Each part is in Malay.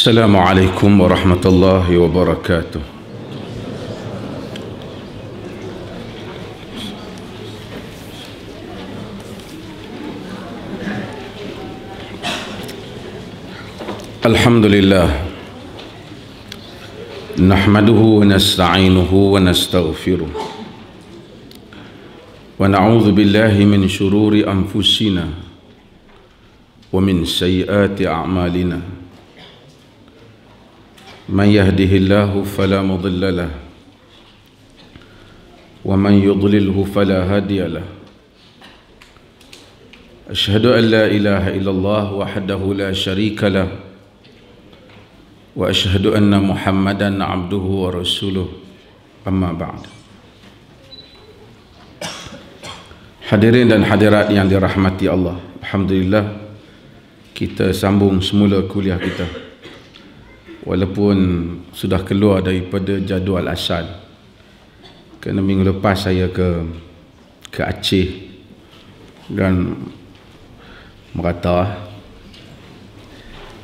السلام عليكم ورحمة الله وبركاته. الحمد لله نحمده ونستعينه ونستغفره ونعوذ بالله من شرور أنفسنا ومن سيئات أعمالنا من يهده الله فلا مضل له ومن يضلله فلا هادي له أشهد أن لا إله إلا الله وحده لا شريك له وأشهد أن محمدا عبده ورسوله أما بعد. Hadirin dan hadirat yang dirahmati Allah, alhamdulillah kita sambung semula kuliah kita walaupun sudah keluar daripada jadual asal, kerana minggu lepas saya ke Aceh dan merata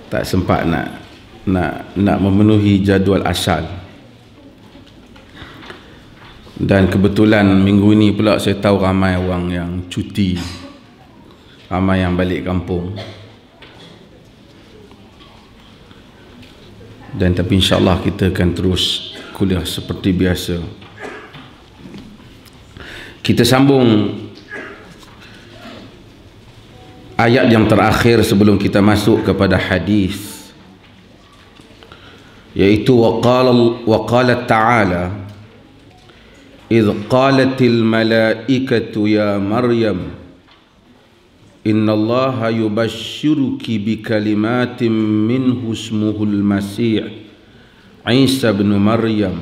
tak sempat nak memenuhi jadual asal. Dan kebetulan minggu ini pula saya tahu ramai orang yang cuti, ramai yang balik kampung. Dan tapi insyaAllah kita akan terus kuliah seperti biasa. Kita sambung ayat yang terakhir sebelum kita masuk kepada hadis, yaitu waqala ta'ala إذ قالت الملائكة يا مريم إن الله يبشرك بكلمات منه اسمه المسيح عيسى بن مريم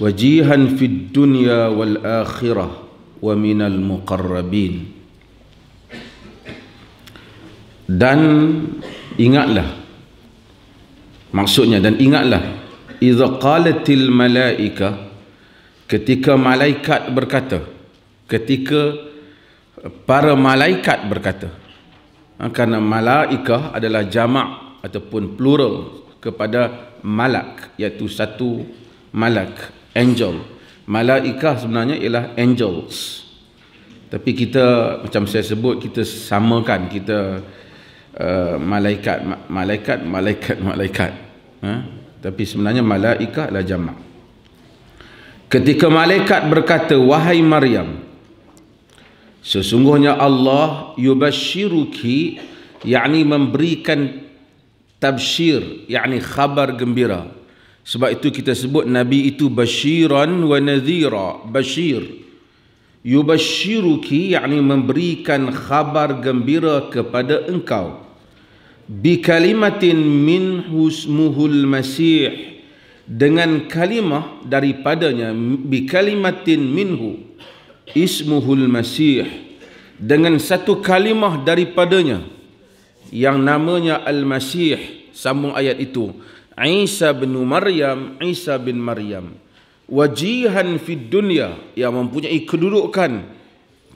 وجيها في الدنيا والآخرة ومن المقربين. Dan ingatlah, maksudnya dan ingatlah, إذ قالت الملائكة, ketika malaikat berkata, ketika para malaikat berkata, kerana malaikah adalah jamak ataupun plural kepada malak, iaitu satu malak, angel. Malaikah sebenarnya ialah angels, tapi kita macam saya sebut, kita samakan, kita malaikat, tapi sebenarnya malaikah adalah jamak. Ketika malaikat berkata, wahai Maryam, sesungguhnya Allah yubashiruki, yakni memberikan tabshir, yakni khabar gembira. Sebab itu kita sebut Nabi itu bashiran wa nadhira. Bashir, yubashiruki, yakni memberikan khabar gembira kepada engkau, bi kalimatin minhu ismuhul masih, dengan kalimah daripadanya, bi kalimatin minhu ismuhul masih, dengan satu kalimah daripadanya yang namanya al-masih. Sambung ayat itu, Isa bin Maryam, Isa bin Maryam, wajihan fid dunya, yang mempunyai kedudukan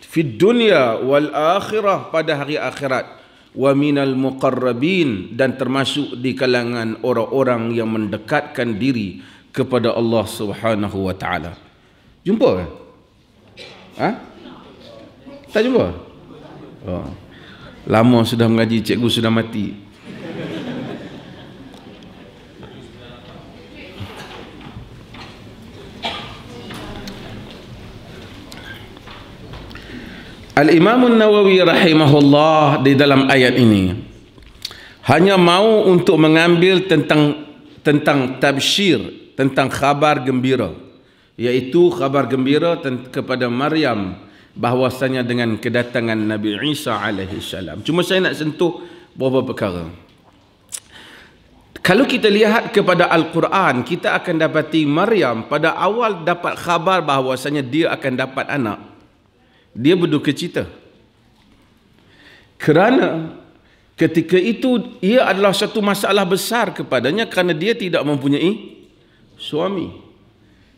fid dunya wal akhirah, pada hari akhirat, wa minal muqarrabin, dan termasuk di kalangan orang-orang yang mendekatkan diri kepada Allah Subhanahu wa taala. Jumpa ke? Tak jumpa? Oh. Lama sudah mengaji, cikgu sudah mati. Al-Imam Nawawi rahimahullah di dalam ayat ini hanya mau untuk mengambil tentang tabshir, tentang khabar gembira, iaitu khabar gembira kepada Maryam bahwasanya dengan kedatangan Nabi Isa alaihi salam. Cuma saya nak sentuh beberapa perkara. Kalau kita lihat kepada Al-Quran, kita akan dapati Maryam pada awal dapat khabar bahwasanya dia akan dapat anak, dia berduka cita, kerana ketika itu ia adalah satu masalah besar kepadanya, kerana dia tidak mempunyai suami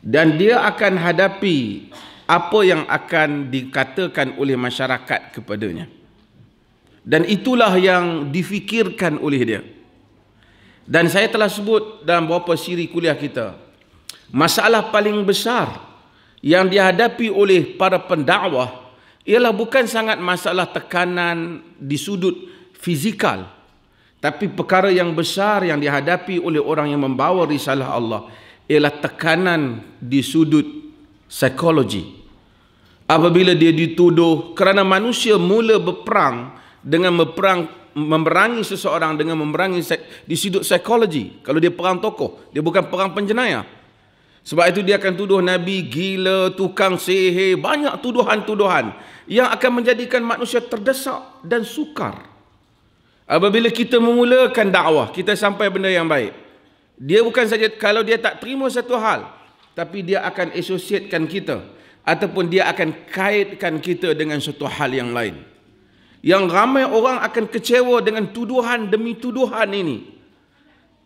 dan dia akan hadapi apa yang akan dikatakan oleh masyarakat kepadanya, dan itulah yang difikirkan oleh dia. Dan saya telah sebut dalam beberapa siri kuliah kita, masalah paling besar yang dihadapi oleh para pendakwah ialah bukan sangat masalah tekanan di sudut fizikal, tapi perkara yang besar yang dihadapi oleh orang yang membawa risalah Allah ialah tekanan di sudut psikologi. Apabila dia dituduh, kerana manusia mula berperang dengan memerangi seseorang dengan memerangi di sudut psikologi. Kalau dia perang tokoh, dia bukan perang penjenayah. Sebab itu dia akan tuduh Nabi gila, tukang sihir, banyak tuduhan-tuduhan yang akan menjadikan manusia terdesak dan sukar. Apabila kita memulakan dakwah, kita sampai benda yang baik, dia bukan saja kalau dia tak terima satu hal, tapi dia akan associatekan kita ataupun dia akan kaitkan kita dengan satu hal yang lain. Yang ramai orang akan kecewa dengan tuduhan demi tuduhan ini.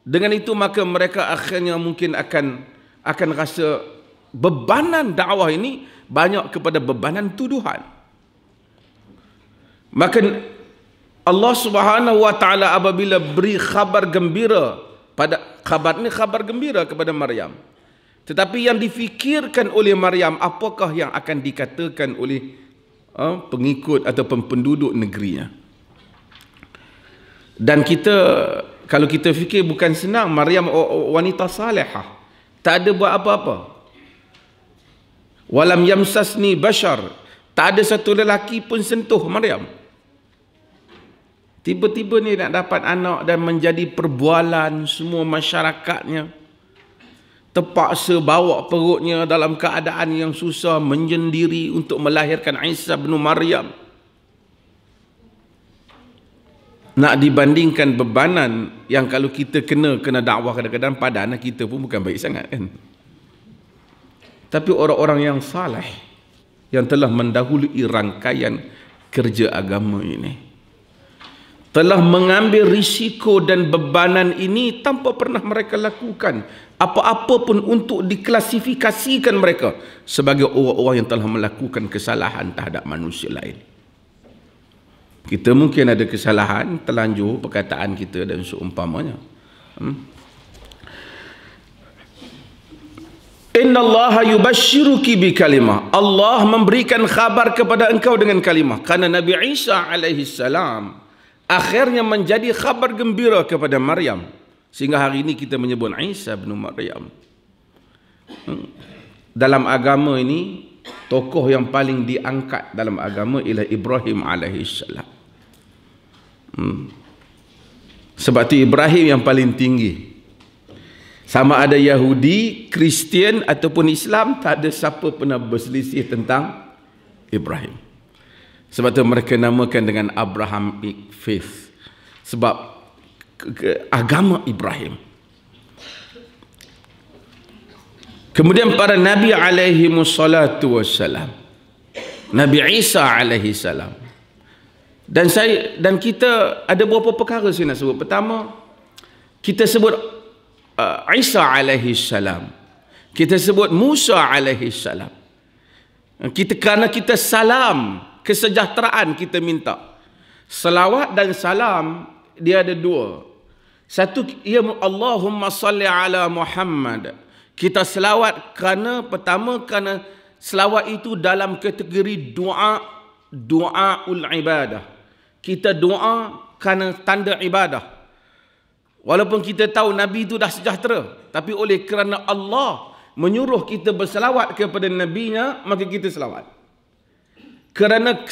Dengan itu maka mereka akhirnya mungkin akan rasa bebanan dakwah ini banyak kepada bebanan tuduhan. Maka Allah Subhanahu wa taala apabila beri khabar gembira, pada khabar ini khabar gembira kepada Maryam. Tetapi yang difikirkan oleh Maryam, apakah yang akan dikatakan oleh pengikut ataupun penduduk negerinya. Dan kita, kalau kita fikir, bukan senang. Maryam wanita salihah, tak ada buat apa-apa. Walam yamsasni bashar, tak ada satu lelaki pun sentuh Maryam. Tiba-tiba ni nak dapat anak dan menjadi perbualan semua masyarakatnya. Terpaksa bawa perutnya dalam keadaan yang susah, menyendiri untuk melahirkan Isa bin Maryam. Nak dibandingkan bebanan yang kalau kita kena dakwah kadang-kadang pada anak kita pun bukan baik sangat kan. Tapi orang-orang yang saleh yang telah mendahului rangkaian kerja agama ini telah mengambil risiko dan bebanan ini tanpa pernah mereka lakukan apa-apa pun untuk diklasifikasikan mereka sebagai orang-orang yang telah melakukan kesalahan terhadap manusia lain. Kita mungkin ada kesalahan, terlanjur perkataan kita dan seumpamanya. Innallaha yubashshiruki bi kalimah. Allah memberikan khabar kepada engkau dengan kalimah. Karena Nabi Isa alaihi salam akhirnya menjadi khabar gembira kepada Maryam. Sehingga hari ini kita menyebut Isa bin Maryam. Dalam agama ini, tokoh yang paling diangkat dalam agama ialah Ibrahim alaihissalam. Sebab itu Ibrahim yang paling tinggi. Sama ada Yahudi, Kristian ataupun Islam, tak ada siapa pernah berselisih tentang Ibrahim. Sebab itu mereka namakan dengan Abrahamic faith. Sebab agama Ibrahim. Kemudian para Nabi alaihi wassalatu wassalam. Nabi Isa alaihi salam. Dan kita ada beberapa perkara saya nak sebut. Pertama, kita sebut Isa alaihi salam. Kita sebut Musa alaihi salam. Kerana kita salam, kesejahteraan kita minta. Salawat dan salam dia ada dua. Satu, ia Allahumma salli ala Muhammad. Kita selawat pertama kerana selawat itu dalam kategori doaul ibadah. Kita doa kerana tanda ibadah. Walaupun kita tahu Nabi itu dah sejahtera, tapi oleh kerana Allah menyuruh kita berselawat kepada Nabi-Nya, maka kita selawat. Kerana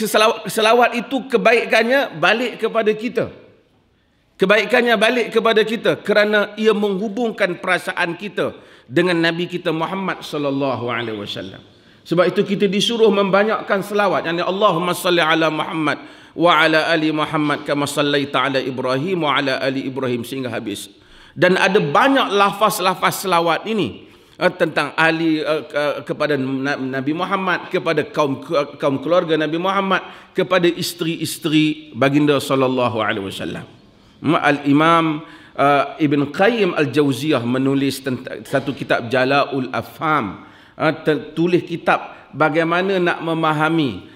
selawat itu kebaikannya balik kepada kita. Kebaikannya balik kepada kita kerana ia menghubungkan perasaan kita dengan Nabi kita Muhammad sallallahu alaihi wasallam. Sebab itu kita disuruh membanyakkan selawat, yakni Allahumma salli ala Muhammad wa ala ali Muhammad kama sallaita ala Ibrahim wa ala ali Ibrahim sehingga habis. Dan ada banyak lafaz-lafaz selawat ini tentang ahli kepada Nabi Muhammad, kepada kaum keluarga Nabi Muhammad, kepada isteri-isteri baginda sallallahu alaihi wasallam. Al-Imam Ibn Qayyim Al-Jauziyah menulis satu kitab Jala'ul Afham, tulis kitab bagaimana nak memahami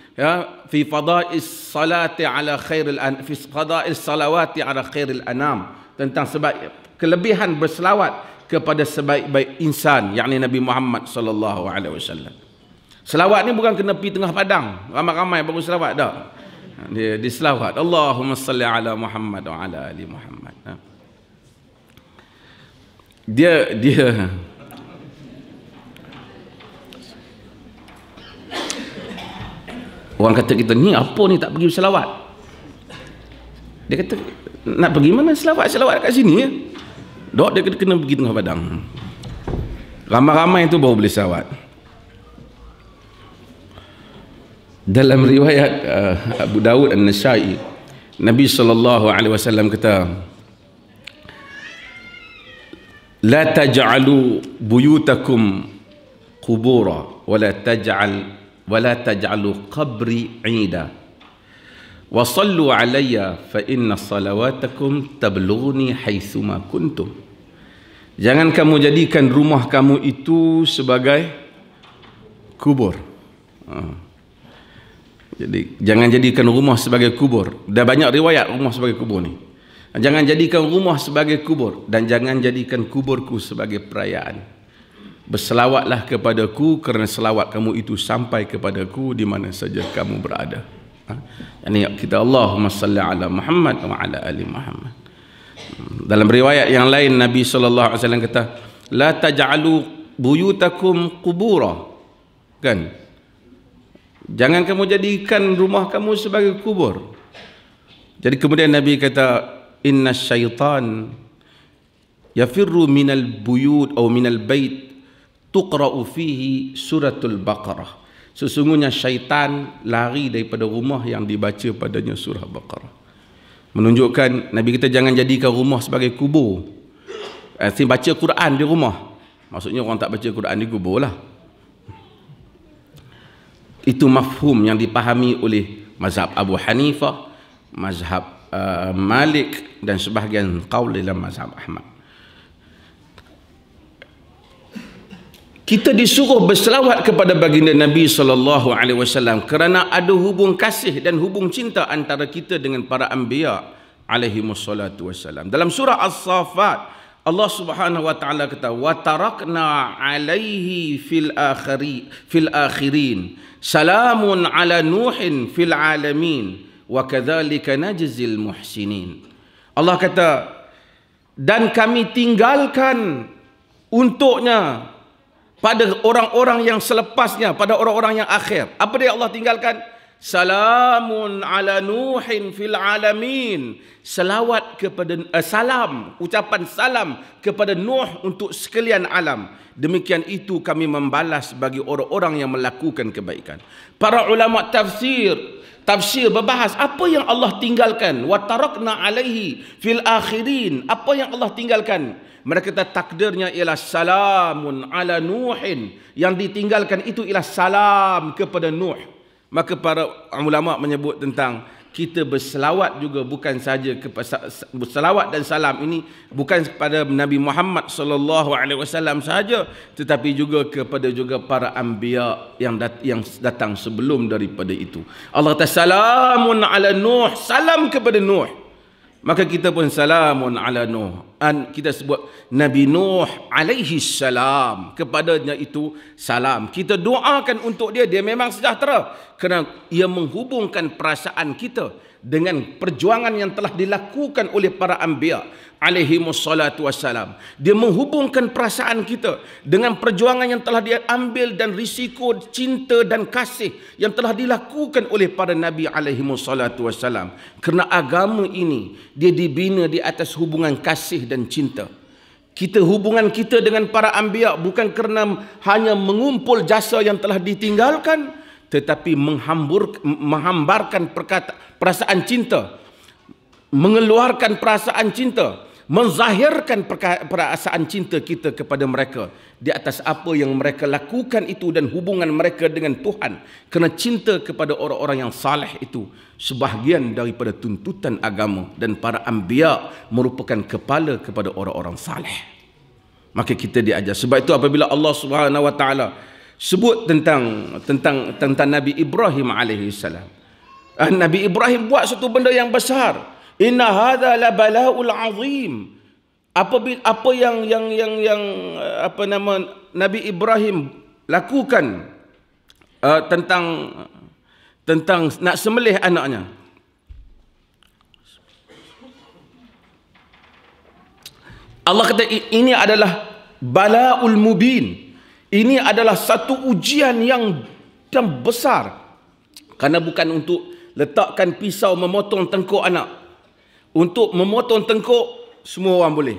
fi fada'is salati ala khairil fi fada'is salawati ala khairil anam, tentang sebab kelebihan berselawat kepada sebaik-baik insan, yakni Nabi Muhammad sallallahu alaihi wasallam. Selawat ni bukan kena pergi tengah padang ramai-ramai baru selawat dak. Dia selawat Allahumma salli ala Muhammad wa ala ali Muhammad. Dia orang kata kita ni apa ni tak pergi selawat. Dia kata nak pergi mana selawat kat sini ya. Dok dia kena pergi tengah padang. Ramai-ramai tu baru boleh selawat. Dalam riwayat Abu Dawud An-Nasai, Nabi SAW kata, la taj'alu buyutakum qubura wa la taj'alu qabri 'ida wa sallu alayya fa inna salawatakum tablughuni haitsuma kuntum. Jangan kamu jadikan rumah kamu itu sebagai kubur. Jadi jangan jadikan rumah sebagai kubur. Dah banyak riwayat rumah sebagai kubur ni. Jangan jadikan rumah sebagai kubur dan jangan jadikan kuburku sebagai perayaan. Berselawatlah kepadaku kerana selawat kamu itu sampai kepadaku di mana saja kamu berada. Yani kita Allahumma salli ala Muhammad wa ala ali Muhammad. Dalam riwayat yang lain Nabi sallallahu alaihi wasallam kata, la taj'alu buyutakum qubura. Kan? Jangan kamu jadikan rumah kamu sebagai kubur. Jadi kemudian Nabi kata, inna syaitan yafirru minal buyut atau minal bait tuqra'u fihi suratul Baqarah. Sesungguhnya syaitan lari daripada rumah yang dibaca padanya surah Baqarah. Menunjukkan Nabi kita jangan jadikan rumah sebagai kubur. Baca Quran di rumah. Maksudnya orang tak baca Quran di kubur lah. Itu mafhum yang dipahami oleh mazhab Abu Hanifah, mazhab Malik dan sebahagian qaul dalam mazhab Ahmad. Kita disuruh berselawat kepada baginda Nabi sallallahu alaihi wasallam kerana ada hubung kasih dan hubung cinta antara kita dengan para anbiya alaihi wassalatu wassalam. Dalam surah As-Saffat Allah Subhanahu wa taala kata, wa tarakna alaihi fil akhirin salamun ala nuhin fil alamin wa kadzalika najzil muhsinin. Allah kata, dan kami tinggalkan untuknya pada orang-orang yang selepasnya, pada orang-orang yang akhir. Apa dia Allah tinggalkan? Salamun ala nuhin fil alamin. Selawat kepada salam, ucapan salam kepada Nuh untuk sekalian alam. Demikian itu kami membalas bagi orang-orang yang melakukan kebaikan. Para ulama tafsir berbahas apa yang Allah tinggalkan. Wa tarakna alaihi fil akhirin. Apa yang Allah tinggalkan? Mereka kata takdirnya ialah salamun ala nuhin. Yang ditinggalkan itu ialah salam kepada Nuh. Maka para ulama menyebut tentang kita berselawat juga bukan saja berselawat dan salam ini bukan kepada Nabi Muhammad sallallahu alaihi wasallam sahaja, tetapi juga kepada para anbiya yang datang sebelum daripada itu. Allah kata salamun ala Nuh, salam kepada Nuh. Maka kita pun salamun ala Nuh. Kita sebut Nabi Nuh alaihi salam, kepadanya itu salam. Kita doakan untuk dia, dia memang sejahtera kerana ia menghubungkan perasaan kita dengan perjuangan yang telah dilakukan oleh para anbiya alaihi wassalatu wassalam. Dia menghubungkan perasaan kita dengan perjuangan yang telah diambil dan risiko cinta dan kasih yang telah dilakukan oleh para nabi alaihi wassalatu wassalam. Kerana agama ini dia dibina di atas hubungan kasih dan cinta. Hubungan kita dengan para anbiya bukan kerana hanya mengumpul jasa yang telah ditinggalkan, tetapi menghambarkan perasaan cinta, mengeluarkan perasaan cinta, menzahirkan perasaan cinta kita kepada mereka di atas apa yang mereka lakukan itu dan hubungan mereka dengan Tuhan. Kerana cinta kepada orang-orang yang saleh itu sebahagian daripada tuntutan agama, dan para anbiya merupakan kepala kepada orang-orang saleh. Maka kita diajar. Sebab itu apabila Allah Subhanahu wa taala sebut tentang Nabi Ibrahim alaihi salam, Nabi Ibrahim buat satu benda yang besar. Inna hadza la bala'ul azim. Apa yang apa nama Nabi Ibrahim lakukan tentang nak sembelih anaknya. Allah kata ini adalah balaul mubin. Ini adalah satu ujian yang besar. Karena bukan untuk letakkan pisau memotong tengkuk anak. Untuk memotong tengkuk semua orang boleh.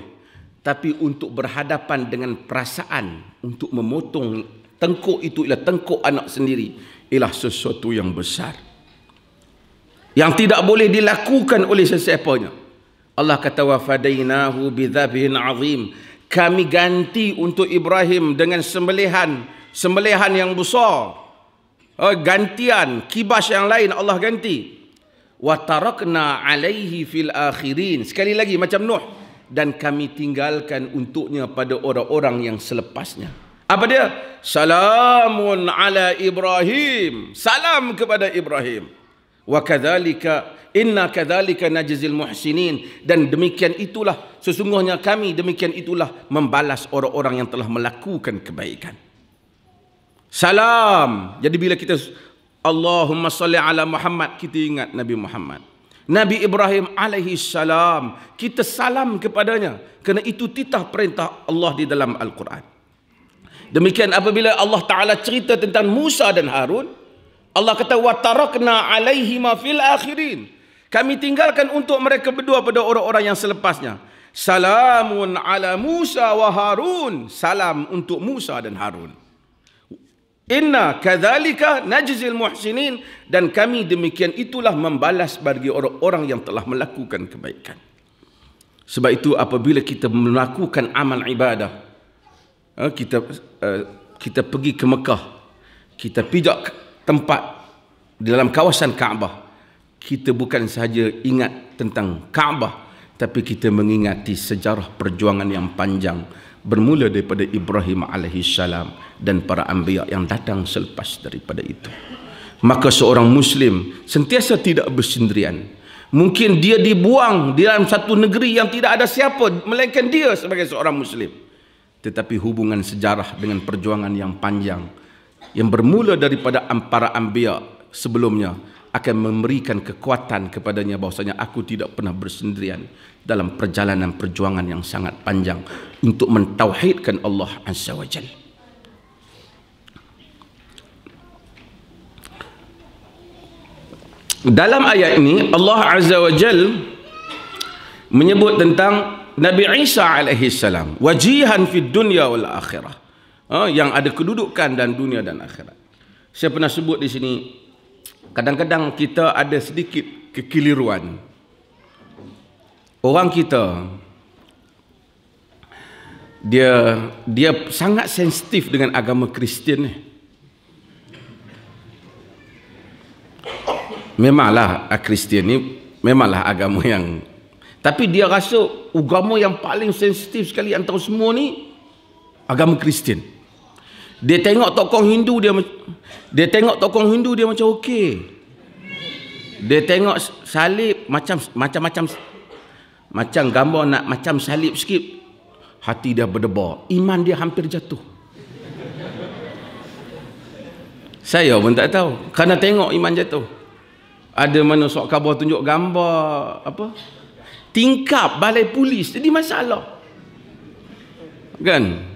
Tapi untuk berhadapan dengan perasaan untuk memotong tengkuk itu ialah tengkuk anak sendiri, ialah sesuatu yang besar. Yang tidak boleh dilakukan oleh sesiapanya. Allah kata wa fadainahu bidzabhin azim. Kami ganti untuk Ibrahim dengan sembelihan yang besar. Gantian kibas yang lain Allah ganti. Wa tarakna alaihi fil akhirin. Sekali lagi macam Nuh, dan kami tinggalkan untuknya pada orang-orang yang selepasnya. Apa dia? Salamun ala Ibrahim. Salam kepada Ibrahim. Wa kadzalika inna kadzalika najzil muhsinin. Dan demikian itulah sesungguhnya kami demikian itulah membalas orang-orang yang telah melakukan kebaikan. Salam. Jadi bila kita Allahumma salli ala Muhammad, kita ingat Nabi Muhammad. Nabi Ibrahim alaihi salam, kita salam kepadanya, kerana itu titah perintah Allah di dalam Al-Quran. Demikian apabila Allah Ta'ala cerita tentang Musa dan Harun, Allah kata wa tarakna alaihima fil akhirin. Kami tinggalkan untuk mereka berdua pada orang-orang yang selepasnya. Salamun ala Musa wa Harun. Salam untuk Musa dan Harun. Inna kadzalika najzil muhsinin. Dan kami demikian itulah membalas bagi orang-orang yang telah melakukan kebaikan. Sebab itu apabila kita melakukan amal ibadah, kita pergi ke Mekah, kita pijak tempat di dalam kawasan Kaabah, kita bukan sahaja ingat tentang Kaabah, tapi kita mengingati sejarah perjuangan yang panjang bermula daripada Ibrahim alaihissalam dan para anbiya yang datang selepas daripada itu. Maka seorang Muslim sentiasa tidak bersendirian. Mungkin dia dibuang di dalam satu negeri yang tidak ada siapa melainkan dia sebagai seorang Muslim. Tetapi hubungan sejarah dengan perjuangan yang panjang yang bermula daripada para anbiya sebelumnya akan memberikan kekuatan kepadanya bahwasanya aku tidak pernah bersendirian dalam perjalanan perjuangan yang sangat panjang untuk mentauhidkan Allah Azza wa Jalla. Dalam ayat ini Allah Azza wa Jalla menyebut tentang Nabi Isa alaihi salam, wajihan fid dunya wal akhirah. Yang ada kedudukan dan dunia dan akhirat. Saya pernah sebut di sini, kadang-kadang kita ada sedikit kekeliruan. Orang kita dia sangat sensitif dengan agama Kristian ni. Memanglah Kristian ni memanglah agama yang, tapi dia rasa agama yang paling sensitif sekali antara semua ni agama Kristian. Dia tengok tokoh Hindu dia macam okey. Dia tengok salib macam gambar nak macam salib sikit, hati dia berdebar, iman dia hampir jatuh. Saya pun tak tahu, kerana tengok iman jatuh. Ada mana sok khabar tunjuk gambar apa? Tingkap balai polis, jadi masalah. Kan?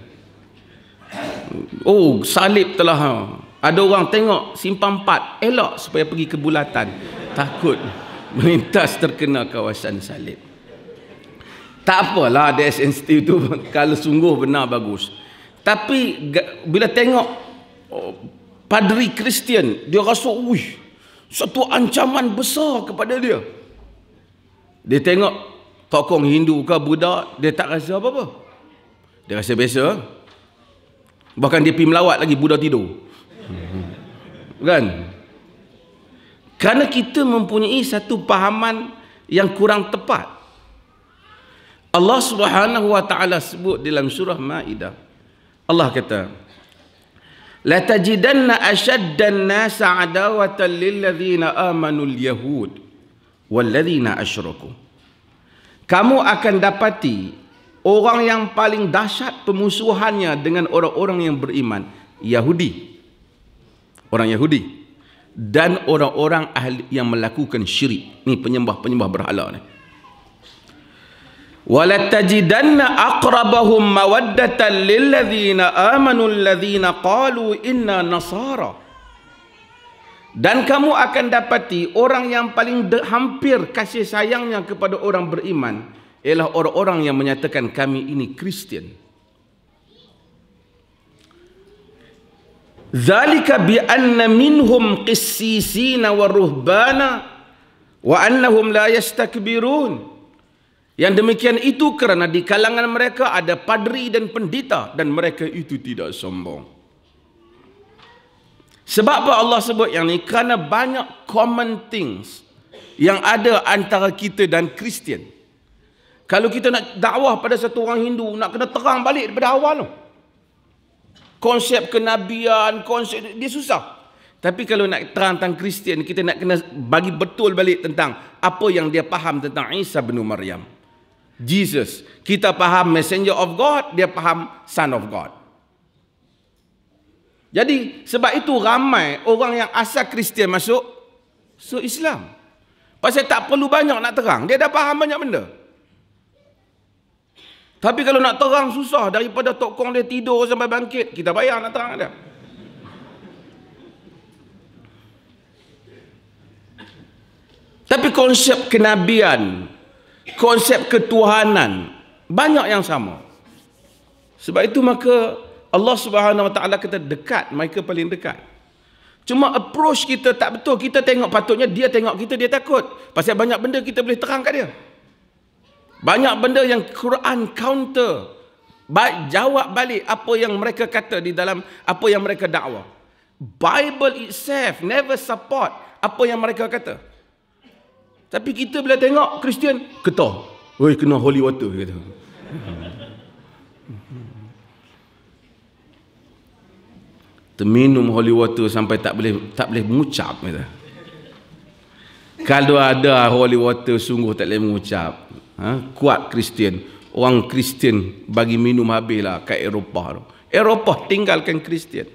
Oh, salib telah. Ada orang tengok simpang 4, elok supaya pergi ke bulatan, takut melintas terkena kawasan salib. Tak apalah ada sensitif tu kalau sungguh benar bagus. Tapi bila tengok padri Kristian, dia rasa satu ancaman besar kepada dia. Dia tengok tokoh Hindu ke Buddha, dia tak rasa apa-apa. Dia rasa biasa. Bahkan dia pergi melawat lagi, Buddha tidur. Kan? Kerana kita mempunyai satu pahaman yang kurang tepat. Allah Subhanahu wa taala sebut dalam surah Maidah. Allah kata, "La tajidanna ashaddan nasa 'adawatan lil ladzina amanu al-yahud wal ladzina asyraku." Kamu akan dapati Orang yang paling dahsyat pemusuhannya dengan orang-orang yang beriman, Yahudi. Orang Yahudi. Dan orang-orang ahli yang melakukan syirik. Ni penyembah-penyembah berhala ni. وَلَتَجِدَنَّ أَقْرَبَهُمْ مَوَدَّةً لِلَّذِينَ آمَنُوا الَّذِينَ قَالُوا إِنَّا نَصَارَى. Dan kamu akan dapati orang yang paling hampir kasih sayangnya kepada orang beriman ialah orang-orang yang menyatakan kami ini Kristian. ذَلِكَ بِأَنَّ مِنْهُمْ قِسِّيسِينَ وَرُهْبَانَ وَأَنَّهُمْ لَا يَسْتَكْبِرُونَ. Yang demikian itu kerana di kalangan mereka ada padri dan pendeta dan mereka itu tidak sombong. Sebab apa Allah sebut yang ni? Kerana banyak common things yang ada antara kita dan Kristian. Kalau kita nak dakwah pada satu orang Hindu, nak kena terang balik daripada awal tu. Konsep kenabian, konsep dia susah. Tapi kalau nak terang tentang Kristian, kita nak kena bagi betul balik tentang apa yang dia faham tentang Isa bin Maryam. Jesus. Kita faham messenger of God, dia faham son of God. Jadi sebab itu ramai orang yang asal Kristian masuk Islam. Pasal tak perlu banyak nak terang, dia dah faham banyak benda. Tapi kalau nak terang susah, daripada tokong dia tidur sampai bangkit, kita bayar nak terang dia. Tapi konsep kenabian, konsep ketuhanan banyak yang sama. Sebab itu maka Allah Subhanahu Wa Taala kata dekat, mereka paling dekat. Cuma approach kita tak betul. Kita tengok, patutnya dia tengok kita, dia takut. Pasal banyak benda kita boleh terang kat dia. Banyak benda yang Quran counter, jawab balik apa yang mereka kata di dalam apa yang mereka dakwah. Bible itself never support apa yang mereka kata. Tapi kita bila tengok Kristian, ketah. Oi, kena holy water kata. Terminum holy water sampai tak boleh mengucap kata. Kalau ada holy water sungguh tak boleh mengucap. Kuat Kristian. Orang Kristian bagi minum habislah kat Eropah tu. Eropah tinggalkan Kristian.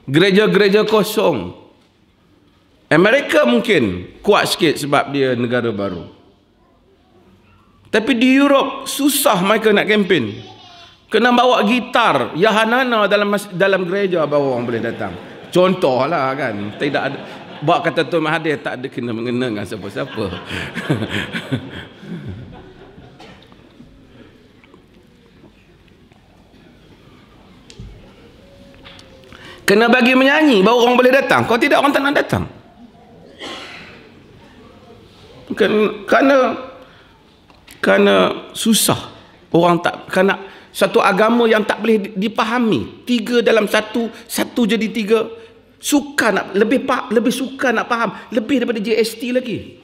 Gereja-gereja kosong. Amerika mungkin kuat sikit sebab dia negara baru. Tapi di Europe susah mereka nak kempen. Kena bawa gitar Yahanana dalam gereja baru orang boleh datang. Contohlah kan. Tidak ada, buat kata Tuan Mahathir tak ada kena mengena dengan siapa-siapa. Kena bagi menyanyi baru orang boleh datang. Kalau tidak orang tak nak datang. Kerana susah. Orang tak, kerana satu agama yang tak boleh dipahami. 3 dalam 1, 1 jadi 3. Suka nak lebih suka nak faham lebih daripada GST lagi.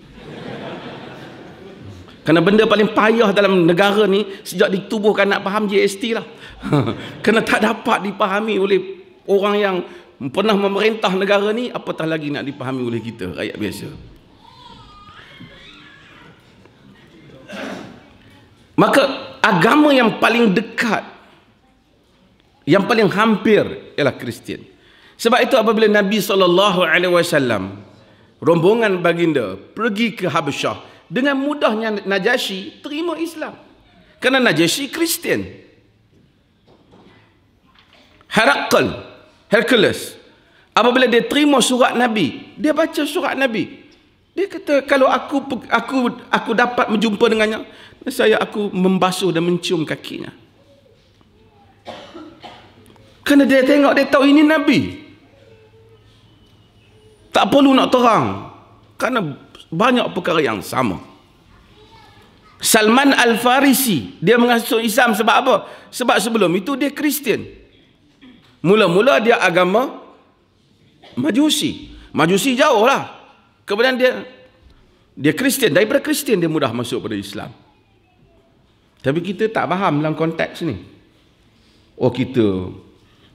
Kerana benda paling payah dalam negara ni sejak ditubuhkan nak faham GST lah. Kerana tak dapat dipahami oleh orang yang pernah memerintah negara ni, apatah lagi nak dipahami oleh kita rakyat biasa. Maka agama yang paling dekat, yang paling hampir ialah Kristian. Sebab itu apabila Nabi SAW, rombongan baginda pergi ke Habasyah, dengan mudahnya Najasyi terima Islam. Kerana Najasyi Kristian. Hercules, apabila dia terima surat Nabi, dia baca surat Nabi. Dia kata, kalau aku dapat berjumpa dengannya, aku membasuh dan mencium kakinya. Kerana dia tengok, dia tahu ini Nabi. Tak perlu nak terang. Kerana banyak perkara yang sama. Salman Al-Farisi, dia mengasuh Islam sebab apa? Sebab sebelum itu dia Kristian. Mula-mula dia agama Majusi. Majusi jauh lah. Kemudian dia Kristian. Daripada Kristian dia mudah masuk pada Islam. Tapi kita tak faham dalam konteks ni. Oh, kita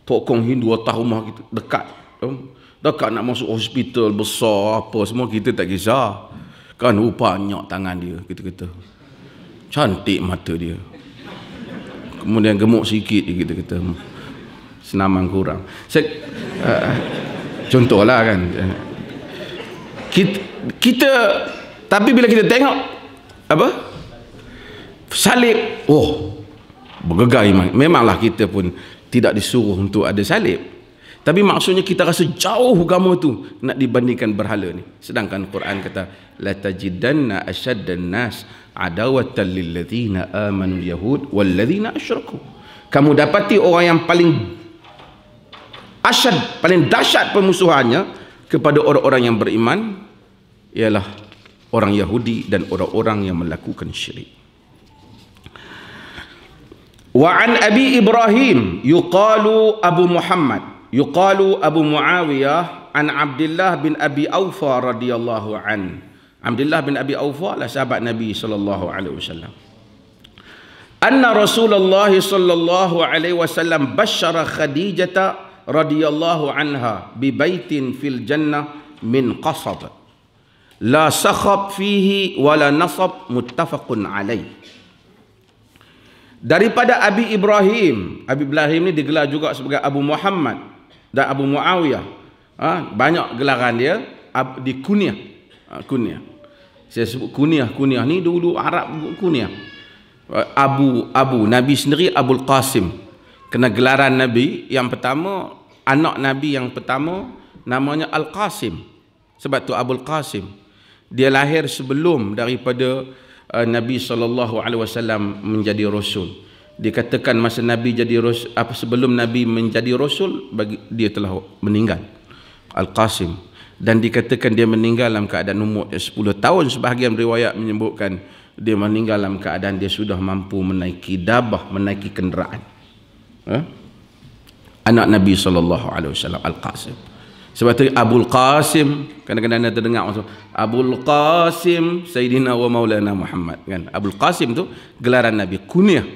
tokong Hindu atas rumah kita dekat. Dekat nak masuk hospital besar apa semua, kita tak kisah. Kan rupanya tangan dia, kita kata. Cantik mata dia. kemudian gemuk sikit kita kata senaman kurang. Contohlah kan. Kita tapi bila kita tengok apa? Salib, bergegar iman. Memanglah kita pun tidak disuruh untuk ada salib. Tapi maksudnya kita rasa jauh agama tu nak dibandingkan berhala ni. Sedangkan Quran kata la tajidanna ashaddan nas adawatan lil ladzina amanu yahud wal ladzina asyraku. Kamu dapati orang yang paling asyad, paling dahsyat permusuhannya kepada orang-orang yang beriman ialah orang Yahudi dan orang-orang yang melakukan syirik. Wa an Abi Ibrahim yuqalu Abu Muhammad yuqalu Abu Muawiyah an Abdullah bin Abi Aufa radhiyallahu an. Abdullah bin Abi Aufa adalah sahabat Nabi sallallahu alaihi wasallam. Anna Rasulullah sallallahu alaihi wasallam basyara Khadijah radhiyallahu anha bi baitin fil jannah min qasab la sakhab fihi wala nasab muttafaqun alaih. Daripada Abi Ibrahim ni digelar juga sebagai Abu Muhammad dan Abu Muawiyah. Banyak gelaran dia di kunyah. Kunyah. Saya sebut kunyah ni dulu Arab kunyah. Abu Nabi sendiri Abul Qasim. Kena gelaran Nabi yang pertama, anak Nabi yang pertama namanya Al-Qasim. Sebab tu Abul Qasim. Dia lahir sebelum daripada Nabi SAW menjadi Rasul. Dikatakan masa Nabi jadi Rasul, sebelum Nabi menjadi Rasul, dia telah meninggal, Al-Qasim. Dan dikatakan dia meninggal dalam keadaan umur 10 tahun. Sebahagian riwayat menyebutkan dia meninggal dalam keadaan dia sudah mampu menaiki dabah, menaiki kenderaan. Anak Nabi SAW, Al-Qasim. Sebab tu Abul Qasim, kadang-kadang anda terdengar Abul Qasim Sayyidina wa Maulana Muhammad kan. Abul Qasim tu gelaran Nabi, kunyah.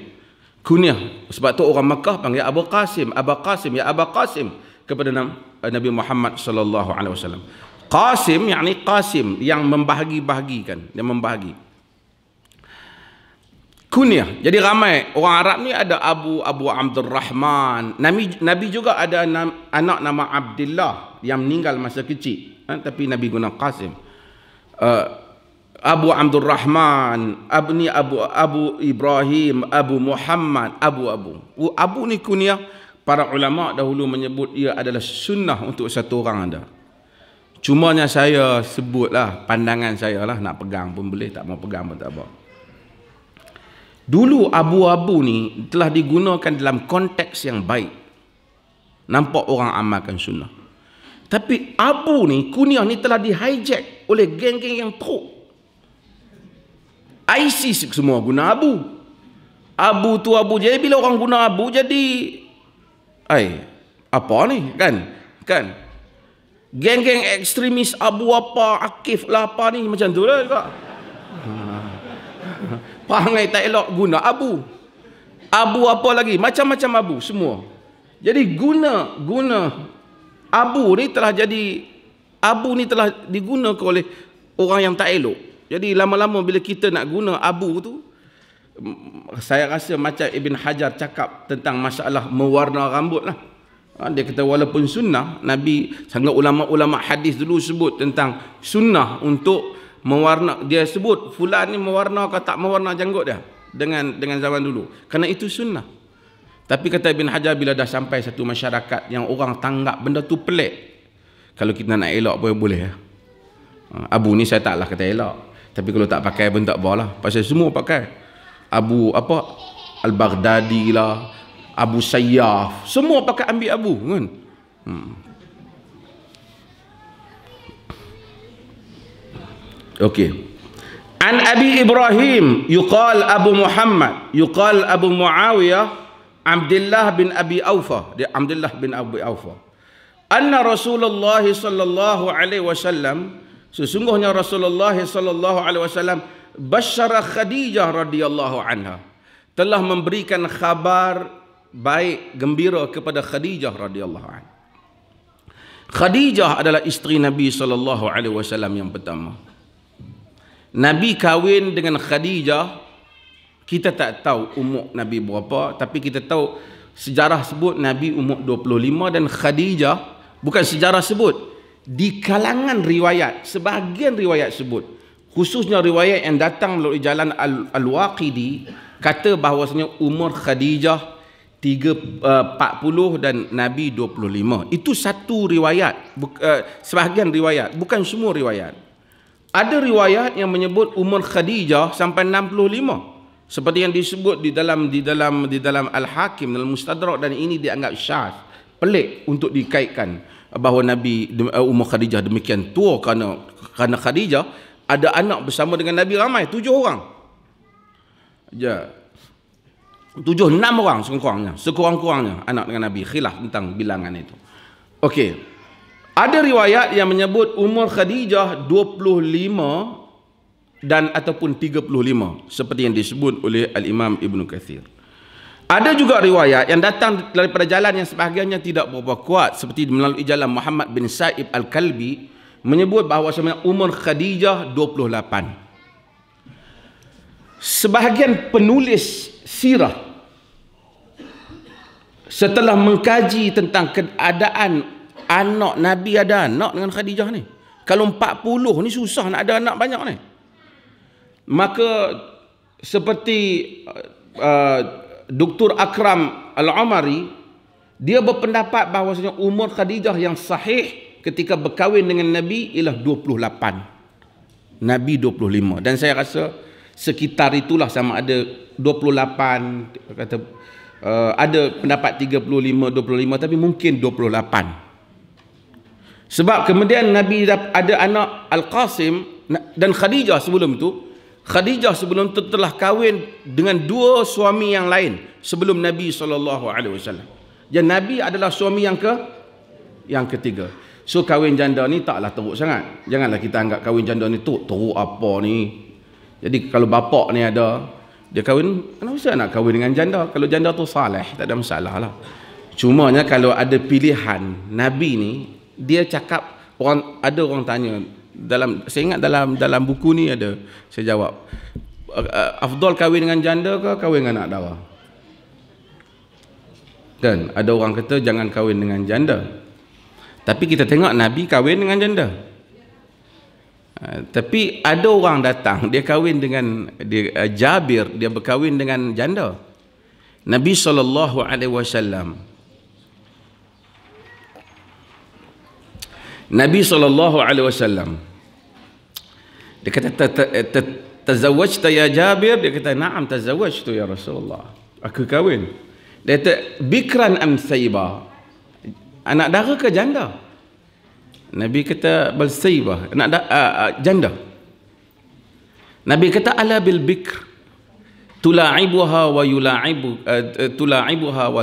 Sebab tu orang Makkah panggil Abu Qasim, Aba Qasim, ya Aba Qasim kepada Nabi Muhammad sallallahu alaihi wasallam. Qasim yakni Qasim yang membahagi-bahagikan, dia membahagi. Kunyah. Jadi ramai orang Arab ni ada Abu Abdul Rahman. Nabi juga ada anak nama Abdullah yang meninggal masa kecil, tapi Nabi guna Qasim. Abu Abdul Rahman, Abu Ibrahim, Abu Muhammad, Abu ni kunyah. Para ulama dahulu menyebut ia adalah sunnah untuk satu orang ada. Cumanya saya sebutlah pandangan saya lah, nak pegang pun boleh, tak mau pegang pun tak apa. Dulu abu-abu ni telah digunakan dalam konteks yang baik. Nampak orang amalkan sunnah. Tapi abu ni, kunyah ni telah di-hijack oleh geng-geng yang teruk. ISIS semua guna abu. Abu tu abu. Jadi bila orang guna abu jadi apa ni kan? Geng-geng ekstremis abu apa, akif lah apa ni macam tu lah juga. Perangai tak elok guna abu. Abu apa lagi? Macam-macam abu semua. Jadi guna abu ni telah digunakan oleh orang yang tak elok. Jadi lama-lama bila kita nak guna abu tu, saya rasa macam Ibn Hajar cakap tentang masalah mewarna rambut lah. Dia kata walaupun sunnah, Nabi sangat ulama-ulama hadis dulu sebut tentang sunnah untuk mewarna. Dia sebut fulan ni mewarna ke tak mewarna janggut dia dengan zaman dulu, kerana itu sunnah. Tapi kata Ibn Hajar, bila dah sampai satu masyarakat yang orang tanggap benda tu pelik, kalau kita nak elok boleh. Abu ni saya taklah kata elok, tapi kalau tak pakai pun tak apalah, pasal semua pakai. Abu apa, Al-Baghdadi lah, Abu Sayyaf, semua pakai ambil abu kan. Okey. An Abi Ibrahim yuqal Abu Muhammad yuqal Abu Muawiyah Abdullah bin Abi Aufa, dia Abdullah bin Abi Aufa. Anna Rasulullah sallallahu alaihi wasallam, sesungguhnya Rasulullah sallallahu alaihi wasallam basyara Khadijah radhiyallahu anha, telah memberikan khabar baik gembira kepada Khadijah radhiyallahu anha. Khadijah adalah isteri Nabi sallallahu alaihi wasallam yang pertama. Nabi kahwin dengan Khadijah Kita tak tahu umur Nabi berapa, tapi kita tahu sejarah sebut Nabi umur 25 dan Khadijah, bukan sejarah sebut, di kalangan riwayat, sebahagian riwayat sebut, khususnya riwayat yang datang melalui jalan Al-Waqidi, kata bahawasanya umur Khadijah 40 dan Nabi 25. Itu satu riwayat, sebahagian riwayat, bukan semua riwayat. Ada riwayat yang menyebut umur Khadijah sampai 65. Seperti yang disebut di dalam Al-Hakim, dalam Mustadrak, dan ini dianggap syadz, pelik untuk dikaitkan bahawa Nabi umur Khadijah demikian tua, kerana Khadijah ada anak bersama dengan Nabi ramai, 7 orang. 7-6 orang sekurang-kurangnya anak dengan Nabi, khilaf tentang bilangan itu. Okey. Ada riwayat yang menyebut umur Khadijah 25 dan ataupun 35 seperti yang disebut oleh Al-Imam Ibn Kathir. Ada juga riwayat yang datang daripada jalan yang sebahagiannya tidak berapa kuat, seperti melalui jalan Muhammad bin Sa'ib Al-Kalbi, menyebut bahawa sebenarnya umur Khadijah 28. Sebahagian penulis sirah setelah mengkaji tentang keadaan anak Nabi, ada anak dengan Khadijah ni, kalau 40 ni susah nak ada anak banyak ni. Maka seperti Dr. Akram Al-Umari, dia berpendapat bahawasanya umur Khadijah yang sahih ketika berkahwin dengan Nabi ialah 28. Nabi 25. Dan saya rasa sekitar itulah, sama ada 28, kata ada pendapat 35, 25, tapi mungkin 28. Sebab kemudian Nabi ada anak Al-Qasim, dan Khadijah sebelum itu, Khadijah sebelum itu telah kahwin dengan 2 suami yang lain sebelum Nabi SAW. Dan Nabi adalah suami yang ketiga. So kahwin janda ni taklah teruk sangat. Janganlah kita anggap kahwin janda ni teruk apa ni. Jadi kalau bapak ni ada, dia kahwin, kenapa saya nak kahwin dengan janda? Kalau janda tu saleh, tak ada masalah lah. Cumanya kalau ada pilihan, Nabi ni, dia cakap, ada orang tanya, saya ingat dalam buku ni ada, saya jawab, afdal kahwin dengan janda ke kahwin dengan anak dara? Kan ada orang kata jangan kahwin dengan janda, tapi kita tengok Nabi kahwin dengan janda. Tapi ada orang datang, dia kahwin dengan Jabir, dia berkahwin dengan janda. Nabi SAW, dia kata, tazawwajta ya Jabir? Dia kata, na'am tazawwajtu ya Rasulullah, aku kahwin. Dia kata, bikran am sayba? Anak dara ke janda? Nabi kata, bal sayba, janda. Nabi kata, ala bil bikr tula'ibuha wa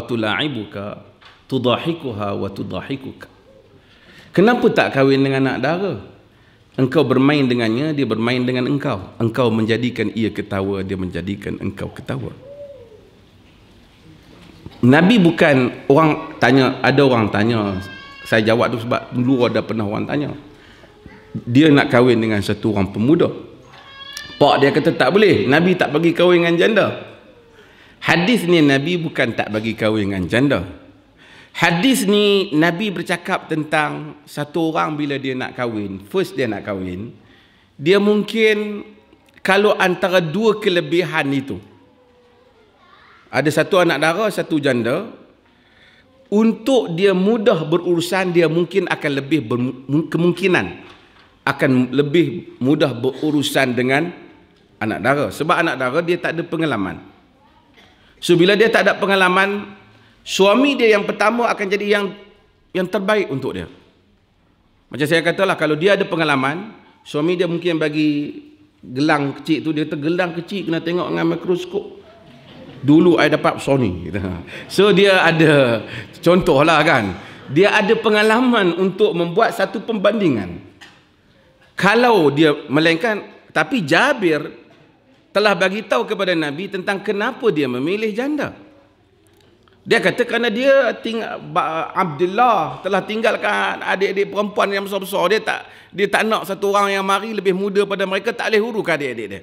tula'ibuka, tudahikuha wa tudahikuka. Kenapa tak kahwin dengan anak dara? Engkau bermain dengannya, dia bermain dengan engkau. Engkau menjadikan ia ketawa, dia menjadikan engkau ketawa. Nabi bukan, orang tanya, ada orang tanya, saya jawab tu sebab dulu ada pernah orang tanya, dia nak kahwin dengan satu orang pemuda. Pak dia kata tak boleh, Nabi tak bagi kahwin dengan janda. Hadis ni Nabi bukan tak bagi kahwin dengan janda. Hadis ni Nabi bercakap tentang satu orang bila dia nak kahwin, first dia nak kahwin, dia mungkin kalau antara 2 kelebihan itu, ada satu anak dara, satu janda, untuk dia mudah berurusan, dia mungkin akan lebih kemungkinan akan lebih mudah berurusan dengan anak dara. Sebab anak dara dia tak ada pengalaman. So bila dia tak ada pengalaman, suami dia yang pertama akan jadi yang terbaik untuk dia. Macam saya katalah, kalau dia ada pengalaman, suami dia mungkin bagi gelang kecil tu, dia kata gelang kecil kena tengok dengan mikroskop. Dulu saya dapat Sony. So dia ada, contohlah kan, dia ada pengalaman untuk membuat satu pembandingan. Kalau dia melainkan, tapi Jabir telah bagi tahu kepada Nabi tentang kenapa dia memilih janda. Dia kata kerana dia Abdullah telah tinggalkan adik-adik perempuan yang besar-besar. Dia tak nak satu orang yang mari lebih muda pada mereka, tak boleh uruskan adik-adik dia.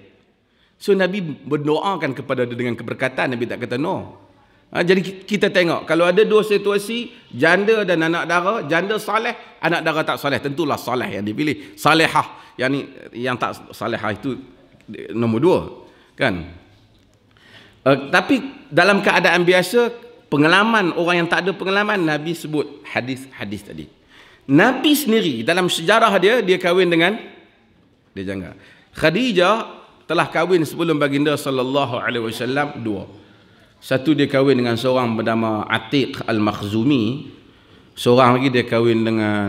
So Nabi berdoakan kepada dia dengan keberkatan. Nabi tak kata no. Jadi kita tengok, kalau ada dua situasi, janda dan anak dara, janda soleh, anak dara tak soleh, tentulah soleh yang dipilih. Salehah, yang tak salehah itu nombor dua, kan? Tapi dalam keadaan biasa, pengalaman orang yang tak ada pengalaman, Nabi sebut hadis tadi. Nabi sendiri dalam sejarah dia kahwin dengan dia jangka. Khadijah telah kahwin sebelum baginda sallallahu alaihi wasallam dua. Satu dia kahwin dengan seorang bernama Atiq Al-Makhzumi, seorang lagi dia kahwin dengan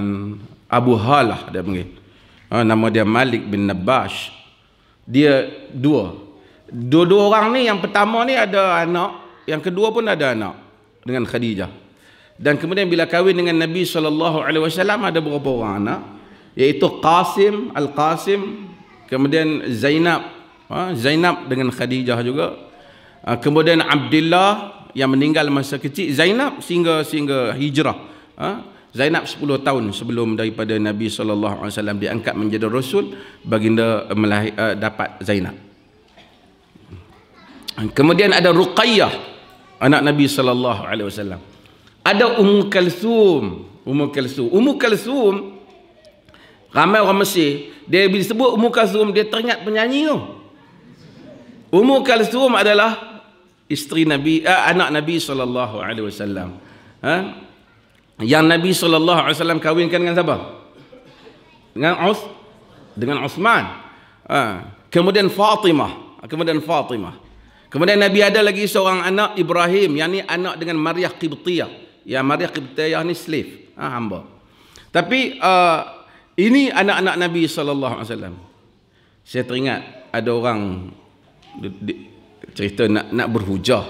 Abu Halah dia panggil. Nama dia Malik bin Nabash. Dia dua orang ni, yang pertama ni ada anak, yang kedua pun ada anak dengan Khadijah. Dan kemudian bila kahwin dengan Nabi sallallahu alaihi wasallam ada beberapa orang anak, iaitu Qasim, Al-Qasim, kemudian Zainab dengan Khadijah juga. Kemudian Abdullah yang meninggal masa kecil, Zainab sehingga hijrah. Zainab 10 tahun sebelum daripada Nabi sallallahu alaihi wasallam diangkat menjadi rasul, baginda dapat Zainab. Kemudian ada Ruqayyah, anak Nabi sallallahu alaihi wasallam. Ada Ummu Kalsum, ramai orang Mesir, dia bila sebut Ummu Kalsum dia teringat penyanyi tu. Ummu Kalsum adalah isteri Nabi, anak Nabi sallallahu alaihi wasallam. Yang Nabi sallallahu alaihi wasallam kahwinkan dengan siapa? Dengan Uthman. Kemudian Fatimah. Kemudian Nabi ada lagi seorang anak, Ibrahim, yang ni anak dengan Maryah Qibtiyah. Ya, Maryah Qibtiyah ni slave, hamba. Tapi ini anak-anak Nabi sallallahu alaihi wasallam. Saya teringat ada orang cerita nak berhujah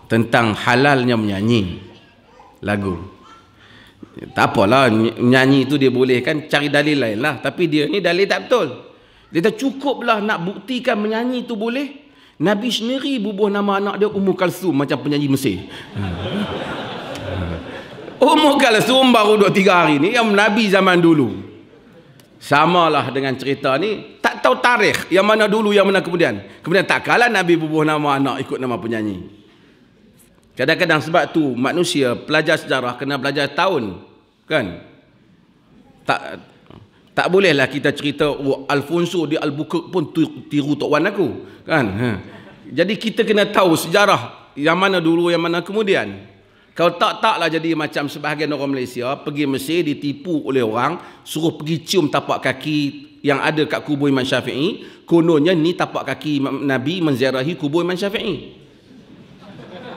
tentang halalnya menyanyi lagu. Tak apalah, menyanyi itu dia boleh kan, cari dalil lain lah. Tapi dia ni dalil tak betul. Dia tak cukuplah nak buktikan menyanyi itu boleh. Nabi sendiri bubuh nama anak dia Ummu Kalsum, macam penyanyi Mesir. Ummu Kalsum baru 2-3 hari ni, yang Nabi zaman dulu. Samalah dengan cerita ni, tak tahu tarikh yang mana dulu yang mana kemudian. Kemudian tak kalah Nabi bubuh nama anak ikut nama penyanyi. Kadang-kadang sebab tu manusia pelajar sejarah kena belajar tahun, kan? Tak bolehlah kita cerita Alfonso di Albuquerque pun tiru Tok Wan aku, kan? Jadi kita kena tahu sejarah yang mana dulu yang mana kemudian. Kalau taklah jadi macam sebahagian orang Malaysia pergi Mesir ditipu oleh orang, suruh pergi cium tapak kaki yang ada kat kubur Imam Syafi'i. Kononnya ni tapak kaki Nabi menziarahi kubur Imam Syafi'i.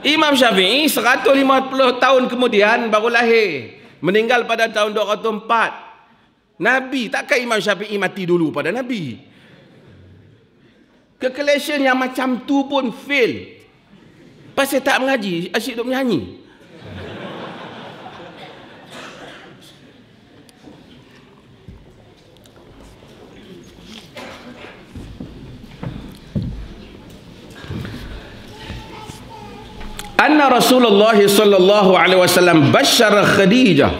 Imam Syafi'i 150 tahun kemudian baru lahir, meninggal pada tahun 204. Nabi, takkan Imam Syafi'i mati dulu pada Nabi? Calculation yang macam tu pun fail. Pasal tak mengaji, asyik duk menyanyi. Anna Rasulullah sallallahu alaihi wasallam basyara Khadijah,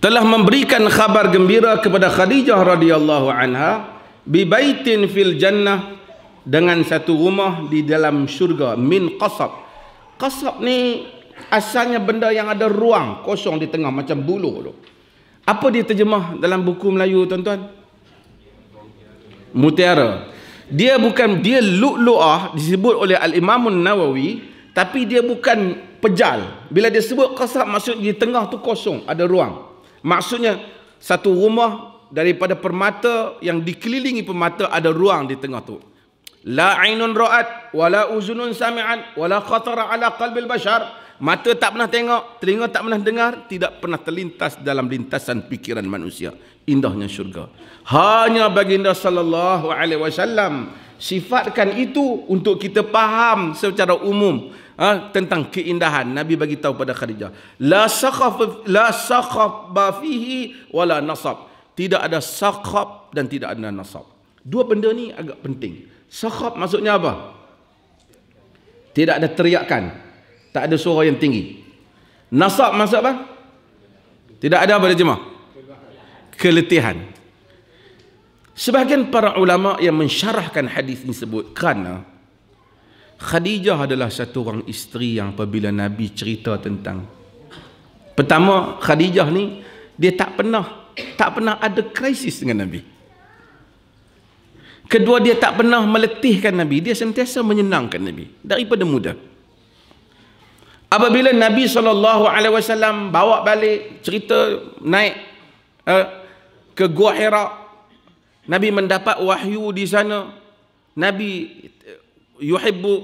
telah memberikan khabar gembira kepada Khadijah radhiyallahu anha bi baitin fil jannah, dengan satu rumah di dalam syurga, min qasab. Qasab ni asalnya benda yang ada ruang kosong di tengah macam buluh tu. Apa dia terjemah dalam buku Melayu tuan-tuan? Mutiara. Dia lu'lu'ah disebut oleh Al-Imam Nawawi, tapi dia bukan pejal. Bila dia sebut qasab, maksudnya di tengah tu kosong, ada ruang. Maksudnya satu rumah daripada permata yang dikelilingi permata, ada ruang di tengah tu. La ainun ra'at wala uzunun sami'at wala khatara ala qalbil bashar. Mata tak pernah tengok, telinga tak pernah dengar, tidak pernah terlintas dalam lintasan fikiran manusia. Indahnya syurga. Hanya baginda sallallahu alaihi wasallam sifatkan itu untuk kita faham secara umum tentang keindahan. Nabi bagi tahu pada Khadijah, la sakhab fihi wala nasab. Tidak ada sakhab dan tidak ada nasab. Dua benda ni agak penting. Sakhab maksudnya apa? Tidak ada teriakan, tak ada suara yang tinggi. Nasab maksud apa? Tidak ada apa dia jemaah? Keletihan. Sebahagian para ulama yang mensyarahkan hadis ini sebut kerana Khadijah adalah satu orang isteri yang apabila Nabi cerita tentang, pertama, Khadijah ni dia tak pernah ada krisis dengan Nabi. Kedua, dia tak pernah meletihkan Nabi, dia sentiasa menyenangkan Nabi daripada muda. Apabila Nabi SAW bawa balik cerita naik ke Gua Hira, Nabi mendapat wahyu di sana. Nabi yuhibbu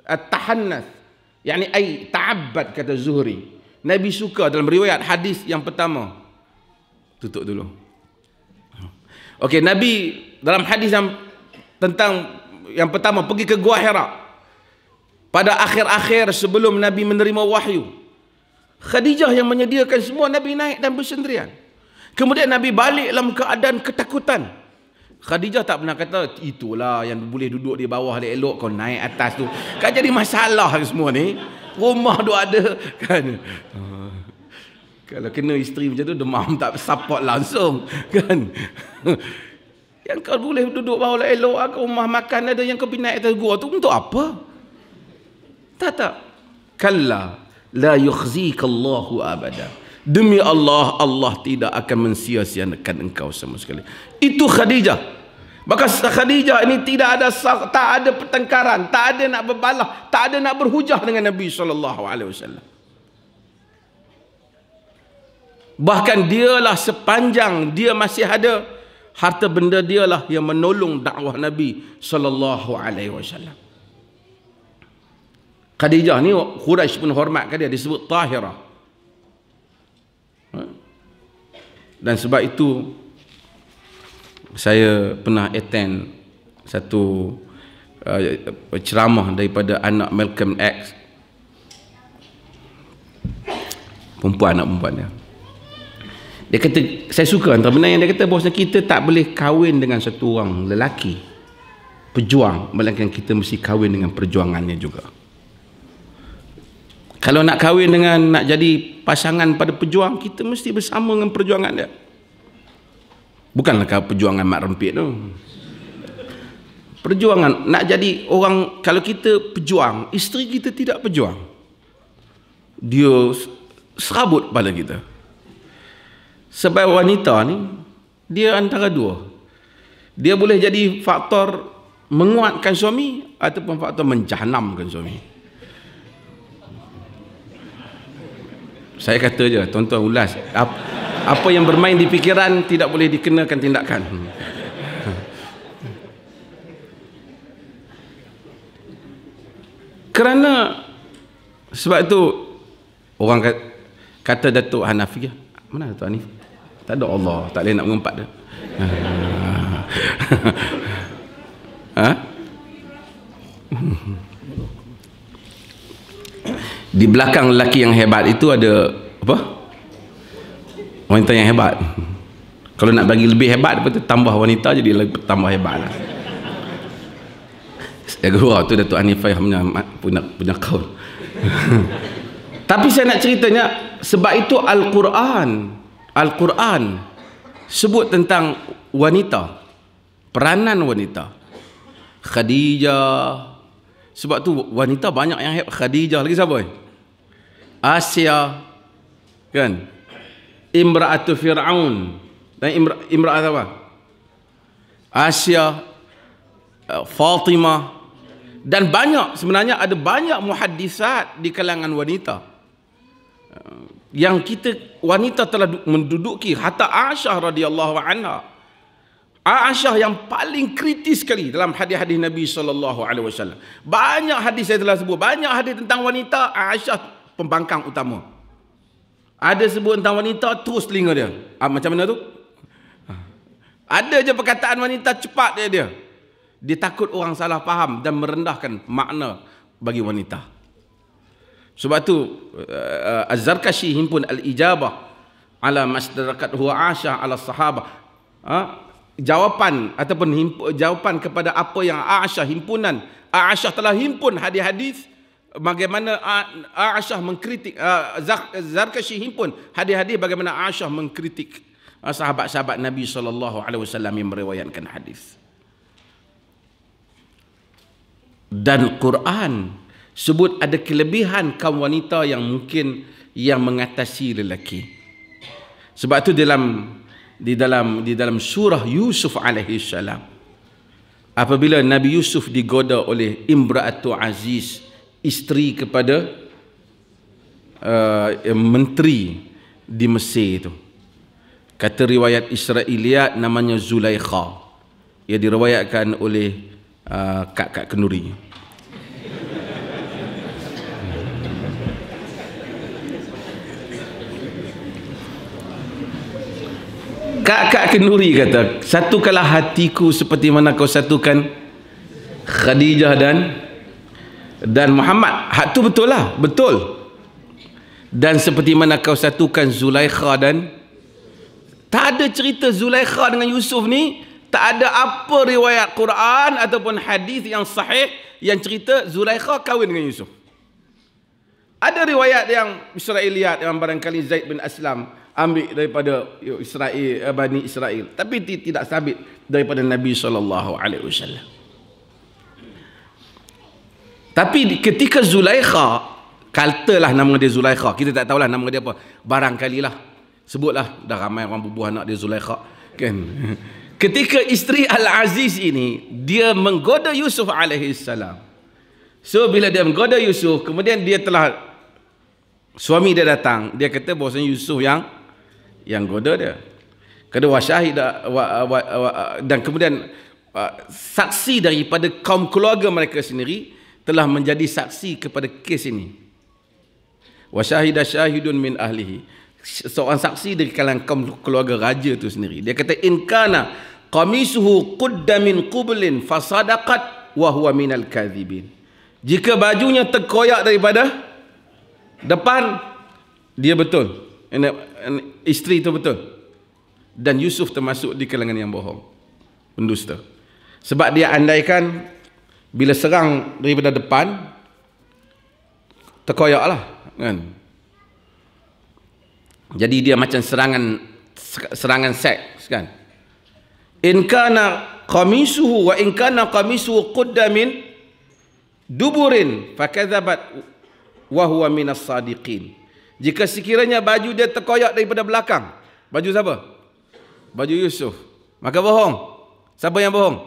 at-tahannath, yakni ay ta'abbad, kata Zuhri. Nabi suka, dalam riwayat hadis yang pertama. Tutup dulu. Okey, Nabi dalam hadis yang tentang yang pertama pergi ke Gua Hira. Pada akhir-akhir sebelum Nabi menerima wahyu, Khadijah yang menyediakan semua, Nabi naik dan bersendirian. Kemudian Nabi balik dalam keadaan ketakutan. Khadijah tak pernah kata, itulah yang boleh duduk di bawah elok, kau naik atas tu kan jadi masalah semua ni. Rumah tu ada kan. Kalau kena isteri macam tu, demam tak support langsung kan. Yang kau boleh duduk bawah elok, rumah makan ada, yang kau pergi naik atas gua tu untuk apa? Tak. Kalla la yukhzika Allahu abada. Demi Allah, Allah tidak akan mensia-siakan engkau sama sekali. Itu Khadijah. Maka Khadijah ini tak ada pertengkaran, tak ada nak berbalah, tak ada nak berhujah dengan Nabi SAW. Bahkan dialah sepanjang dia masih ada, harta benda dialah yang menolong dakwah Nabi SAW. Khadijah ni Quraisy pun hormatkan dia, disebut Tahirah. Dan sebab itu saya pernah attend satu ceramah daripada anak Malcolm X, anak perempuan dia. Dia kata, saya suka antara benda yang dia kata, bahawa kita tak boleh kahwin dengan satu orang lelaki pejuang, melainkan kita mesti kahwin dengan perjuangannya juga. Kalau nak kahwin dengan, nak jadi pasangan pada pejuang, kita mesti bersama dengan perjuangan dia. Bukanlah perjuangan mak rempit tu. Perjuangan, nak jadi orang, kalau kita pejuang, isteri kita tidak pejuang, dia serabut pada kita. Sebab wanita ni, dia antara dua. Dia boleh jadi faktor menguatkan suami ataupun faktor menjahanamkan suami. Saya kata je, tuan-tuan ulas, apa yang bermain di fikiran tidak boleh dikenakan tindakan. Kerana sebab itu orang kata Datuk Hanafi, mana Datuk Hanif? Tak ada Allah, tak boleh nak mengumpat dia. Di belakang lelaki yang hebat itu ada apa? Wanita yang hebat. Kalau nak bagi lebih hebat, lepas tu tambah wanita, jadi lebih tambah hebat lah. Saya gurau tu Datuk Hanifah punya kaul. Tapi saya nak ceritanya, sebab itu Al-Quran sebut tentang wanita, peranan wanita. Khadijah. Sebab tu wanita banyak yang hebat. Khadijah, lagi siapa? Asia, kan? Imra'atu Fir'aun. Dan Imra'at apa? Asia, Fatimah. Dan banyak, sebenarnya ada banyak muhaddisat di kalangan wanita. Yang kita, wanita telah menduduki, hatta Aisyah radhiyallahu anha. Aisyah yang paling kritis sekali dalam hadis-hadis Nabi SAW. Banyak hadis saya telah sebut, banyak hadis tentang wanita. Aisyah pembangkang utama. Ada sebut tentang wanita, terus telinga dia. Macam mana tu? Ada je perkataan wanita, cepat dia. Dia takut orang salah faham dan merendahkan makna bagi wanita. Sebab tu Az-Zarkashi himpun Al-Ijabah ala masdarakat huwa Aisyah ala sahabah. Jawapan ataupun jawapan kepada apa yang Aisyah himpunan. Aisyah telah himpun hadis-hadis bagaimana Aisyah mengkritik. Zarkashi himpun hadis-hadis bagaimana Aisyah mengkritik sahabat-sahabat Nabi SAW yang meriwayatkan hadis. Dan Quran sebut ada kelebihan kaum wanita yang mungkin yang mengatasi lelaki. Sebab tu di dalam surah Yusuf alaihi salam, apabila Nabi Yusuf digoda oleh Imra'atu Aziz, isteri kepada menteri di Mesir itu, kata riwayat Israiliyat namanya Zulaikha, ia diriwayatkan oleh Kak Kenduri. Kak Kenduri kata, satukanlah hatiku seperti mana kau satukan Khadijah dan Muhammad. Hak tu betul lah, betul. Dan seperti mana kau satukan Zulaikha dan... Tak ada cerita Zulaikha dengan Yusuf ni, tak ada apa riwayat Quran ataupun hadis yang sahih yang cerita Zulaikha kahwin dengan Yusuf. Ada riwayat yang Israiliyat yang barangkali Zaid bin Aslam ambil daripada Israel, Bani Israel, tapi tidak sabit daripada Nabi SAW. Tapi ketika Zulaikha, katalah nama dia Zulaikha, kita tak tahulah nama dia apa, barangkali lah, sebutlah, dah ramai orang berbuah anak dia Zulaikha kan. Ketika isteri Al-Aziz ini, dia menggoda Yusuf alaihissalam. So bila dia menggoda Yusuf, kemudian dia telah, suami dia datang, dia kata bahawasanya Yusuf yang goda dia. Kedua syahid dan kemudian saksi daripada kaum keluarga mereka sendiri telah menjadi saksi kepada kes ini. Wa syahida syahidun min ahlihi, seorang saksi dari kalangan kaum keluarga raja itu sendiri. Dia kata, in kana qamisuhu qudda min qublin fasadaqat wa huwa minal kadhibin. Jika bajunya terkoyak daripada depan, dia betul, isteri itu betul, dan Yusuf termasuk di kalangan yang bohong, pendusta. Sebab dia andaikan bila serang daripada depan, terkoyaklah kan. Jadi dia macam serangan seks kan. In kana qamisuhu wa in kana qamisuhu qudda min duburin fakadzabat wa huwa minas sadiqin. Jika sekiranya baju dia terkoyak daripada belakang, baju siapa? Baju Yusuf, maka bohong. Siapa yang bohong?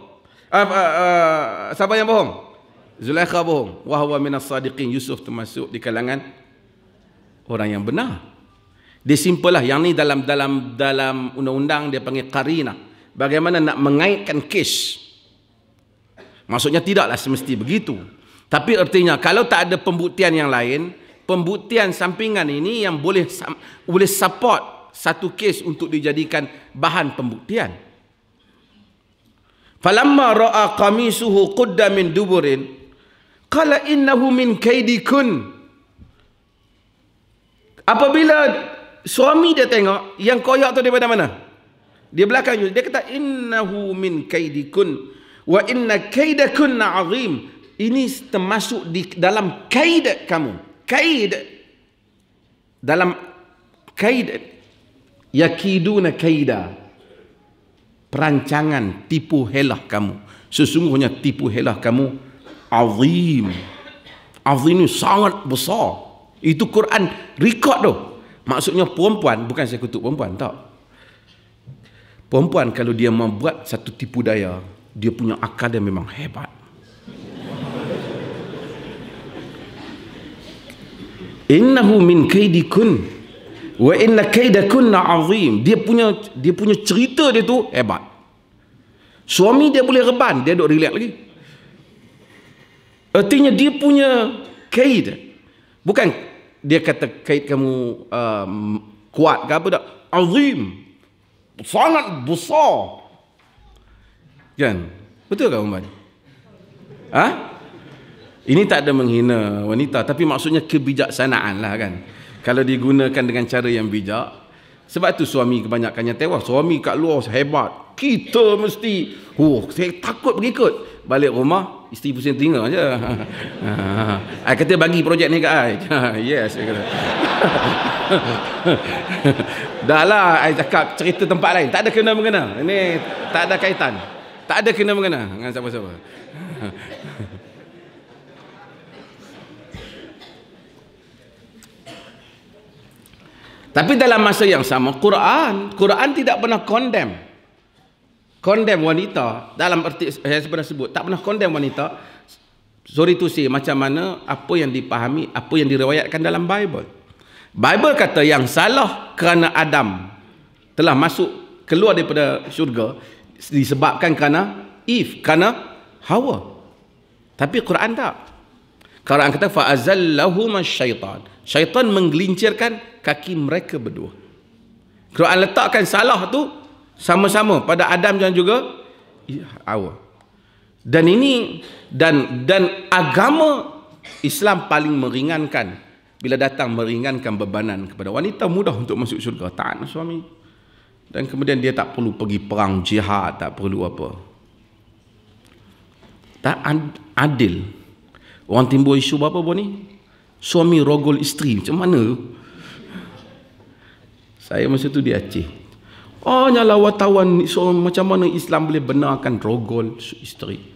Siapa yang bohong? Zulaikha bohong. Wa huwa minas sadiqin. Yusuf termasuk di kalangan orang yang benar. Dia simple lah. Yang ni dalam undang-undang dia panggil qarina. Bagaimana nak mengaitkan kes. Maksudnya tidaklah semesti begitu. Tapi artinya kalau tak ada pembuktian yang lain, pembuktian sampingan ini yang boleh support satu kes untuk dijadikan bahan pembuktian. Falamma ra'a qamisuhu qudda min duburin qala innahu min kaidikun. Apabila suami dia tengok yang koyak tu daripada mana? Dia belakang dia kata innahu min kaidikun wa inna kaidakunna azim. Ini termasuk di dalam kaid kamu. Kaid, dalam kaid, yakiduna kaida, perancangan tipu helah kamu. Sesungguhnya tipu helah kamu azim. Azim ini sangat besar. Itu Quran record tu. Maksudnya perempuan, bukan saya kutuk perempuan, tak. Perempuan kalau dia membuat satu tipu daya, dia punya akal dia memang hebat. Innahu min kaidikun wa inna kaidakunna azim. Dia punya cerita dia tu hebat. Suami dia boleh reban, dia duk relax lagi. Artinya dia punya kaid. Bukan dia kata kaid kamu kuat ke apa tak. Azim. Sangat besar. Kan? Betul ke Umar? Ha? Ini tak ada menghina wanita, tapi maksudnya kebijaksanaan lah kan. Kalau digunakan dengan cara yang bijak. Sebab tu suami kebanyakannya tewas. Suami kat luar hebat. Kita mesti, saya takut berikut. Balik rumah, isteri pusing telinga je. Kata bagi projek ni kat I. Yes, saya kata. Dah lah, saya cakap cerita tempat lain. Tak ada kena-mengena. Ini tak ada kaitan. Tak ada kena-mengena dengan siapa-siapa. Tapi dalam masa yang sama, Quran tidak pernah condemn wanita. Dalam arti saya pernah sebut, tak pernah condemn wanita. Sorry to say, macam mana apa yang dipahami, apa yang diriwayatkan dalam Bible. Bible kata yang salah kerana Adam telah masuk keluar daripada syurga disebabkan kerana Eve, kerana Hawa. Tapi Quran tak. Quran kata fa'azallahuma syaitan. Syaitan menggelincirkan kaki mereka berdua. Quran letakkan salah tu sama-sama pada Adam dan juga Hawa. Dan ini dan agama Islam paling meringankan bila datang meringankan bebanan kepada wanita, mudah untuk masuk syurga, taat suami. Dan kemudian dia tak perlu pergi perang jihad, tak perlu apa. Tak adil. Orang timbul isu apa ni? Suami rogol isteri, macam mana? Saya masa tu di Aceh. Oh, nyala wartawan, so, macam mana Islam boleh benarkan rogol isteri?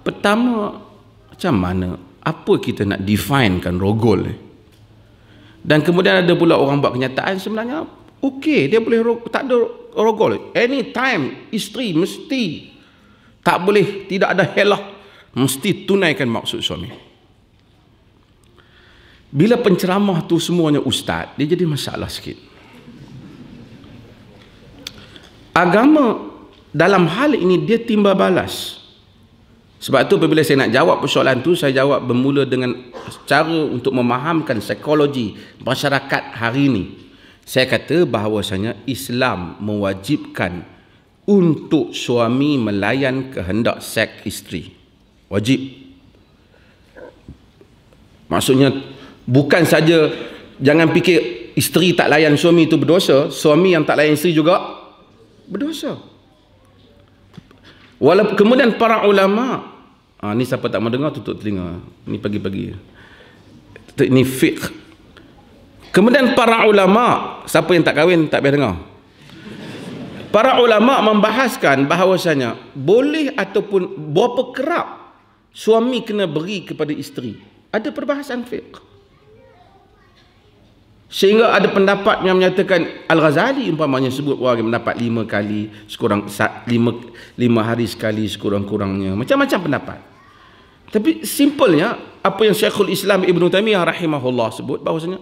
Pertama, macam mana? Apa kita nak definekan rogol? Dan kemudian ada pula orang buat kenyataan sebenarnya, okey, dia boleh tak ada rogol. Anytime, isteri mesti tak boleh, tidak ada helah, mesti tunaikan maksud suami. Bila penceramah tu semuanya ustaz, dia jadi masalah sikit. Agama dalam hal ini dia timba balas. Sebab tu apabila saya nak jawab persoalan tu, saya jawab bermula dengan cara untuk memahamkan psikologi masyarakat hari ini. Saya kata bahawasanya Islam mewajibkan untuk suami melayan kehendak seks isteri. Wajib. Maksudnya bukan saja jangan fikir isteri tak layan suami itu berdosa, suami yang tak layan isteri juga berdosa. Walaupun kemudian para ulama, ni siapa tak mau dengar tutup telinga. Ni pagi-pagi. Ini fiqh. Kemudian para ulama, siapa yang tak kahwin tak payah dengar. Para ulama membahaskan bahawasanya boleh ataupun berapa kerap suami kena beri kepada isteri. Ada perbahasan fiqh. Sehingga ada pendapat yang menyatakan Al-Ghazali umpamanya sebut orang mendapat 5 kali sekurang 5 hari sekali sekurang-kurangnya. Macam-macam pendapat. Tapi simpelnya apa yang Syekhul Islam Ibn Taymiyah rahimahullah sebut bahawasanya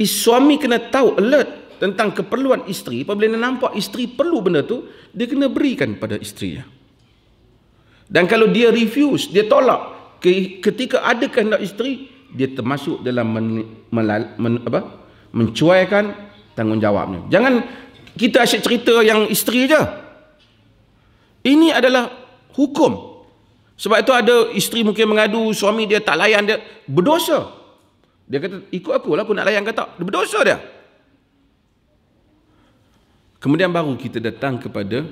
suami kena tahu, alert tentang keperluan isteri. Apabila dia nampak isteri perlu benda tu, dia kena berikan pada isterinya. Dan kalau dia refuse, dia tolak ketika ada kehendak isteri, dia termasuk dalam mencuaikan tanggungjawabnya. Jangan kita asyik cerita yang isteri je. Ini adalah hukum. Sebab itu ada isteri mungkin mengadu suami dia tak layan dia, berdosa. Dia kata ikut aku lah, aku nak layan ke tak, dia berdosa dia. Kemudian baru kita datang kepada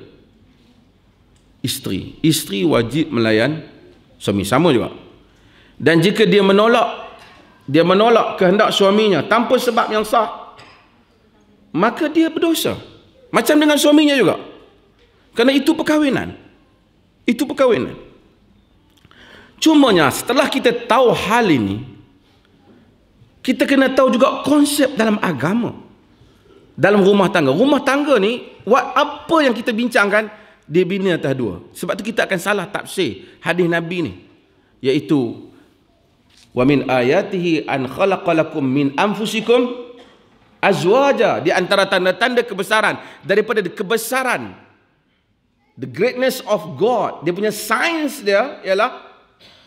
isteri. Isteri wajib melayan suami, sama juga. Dan jika dia menolak kehendak suaminya tanpa sebab yang sah, maka dia berdosa. Macam dengan suaminya juga. Kerana itu perkahwinan. Itu perkahwinan. Cumanya setelah kita tahu hal ini, kita kena tahu juga konsep dalam agama. Dalam rumah tangga. Rumah tangga ni, apa yang kita bincangkan, dia bina atas dua. Sebab tu kita akan salah tafsir hadis Nabi ni. Iaitu wa min ayatihi an khalaqalakum min anfusikum azwaja. Di antara tanda-tanda kebesaran, daripada kebesaran, the greatness of God, dia punya sains dia ialah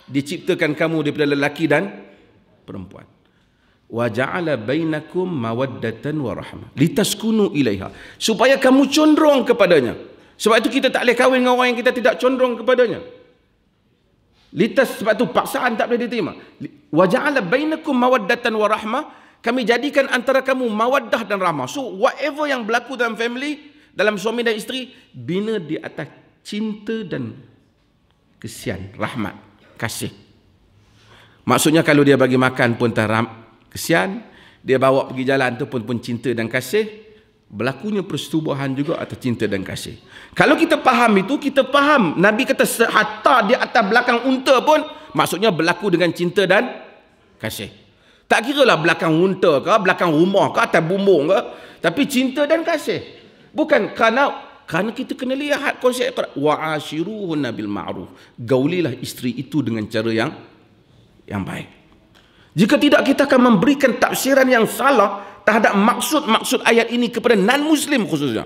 diciptakan kamu daripada lelaki dan perempuan. Wa ja'ala bainakum mawaddatan wa rahmah litaskunu ilaiha, supaya kamu condong kepadanya. Sebab itu kita tak boleh kahwin dengan orang yang kita tidak condong kepadanya. Sebab itu paksaan tak boleh diterima. Wa ja'ala bainakum mawaddatan wa rahmah, kami jadikan antara kamu mawaddah dan rahmah. So whatever yang berlaku dalam family, dalam suami dan isteri, bina di atas cinta dan kesian, rahmat, kasih. Maksudnya kalau dia bagi makan pun tak kesian, dia bawa pergi jalan tu pun cinta dan kasih, berlakunya persetubuhan juga atas cinta dan kasih. Kalau kita faham itu, kita faham Nabi kata hatta di atas belakang unta pun maksudnya berlaku dengan cinta dan kasih. Tak kira lah belakang unta ke, belakang rumah ke, atas bumbung ke, tapi cinta dan kasih. Bukan kerana kita kena lihat konsep wa'ashiruhunna bil ma'ruf. Gaulilah isteri itu dengan cara yang baik. Jika tidak, kita akan memberikan tafsiran yang salah terhadap maksud-maksud ayat ini kepada non-Muslim khususnya.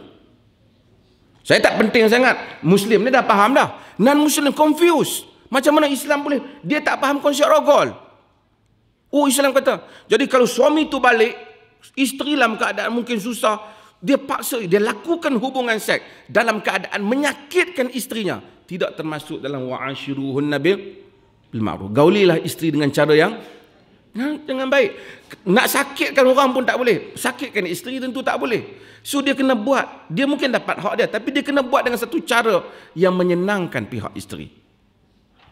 Saya tak penting sangat. Muslim ni dah faham dah. Non-Muslim confused. Macam mana Islam boleh? Dia tak faham konsep rogol. Oh, Islam kata, jadi kalau suami tu balik, isteri dalam keadaan mungkin susah, dia paksa, dia lakukan hubungan seks dalam keadaan menyakitkan isterinya. Tidak termasuk dalam wa'ashiruhunna bil ma'ruf. Gaulilah isteri dengan cara yang jangan baik. Nak sakitkan orang pun tak boleh. Sakitkan isteri tentu tak boleh. So dia kena buat. Dia mungkin dapat hak dia, tapi dia kena buat dengan satu cara yang menyenangkan pihak isteri.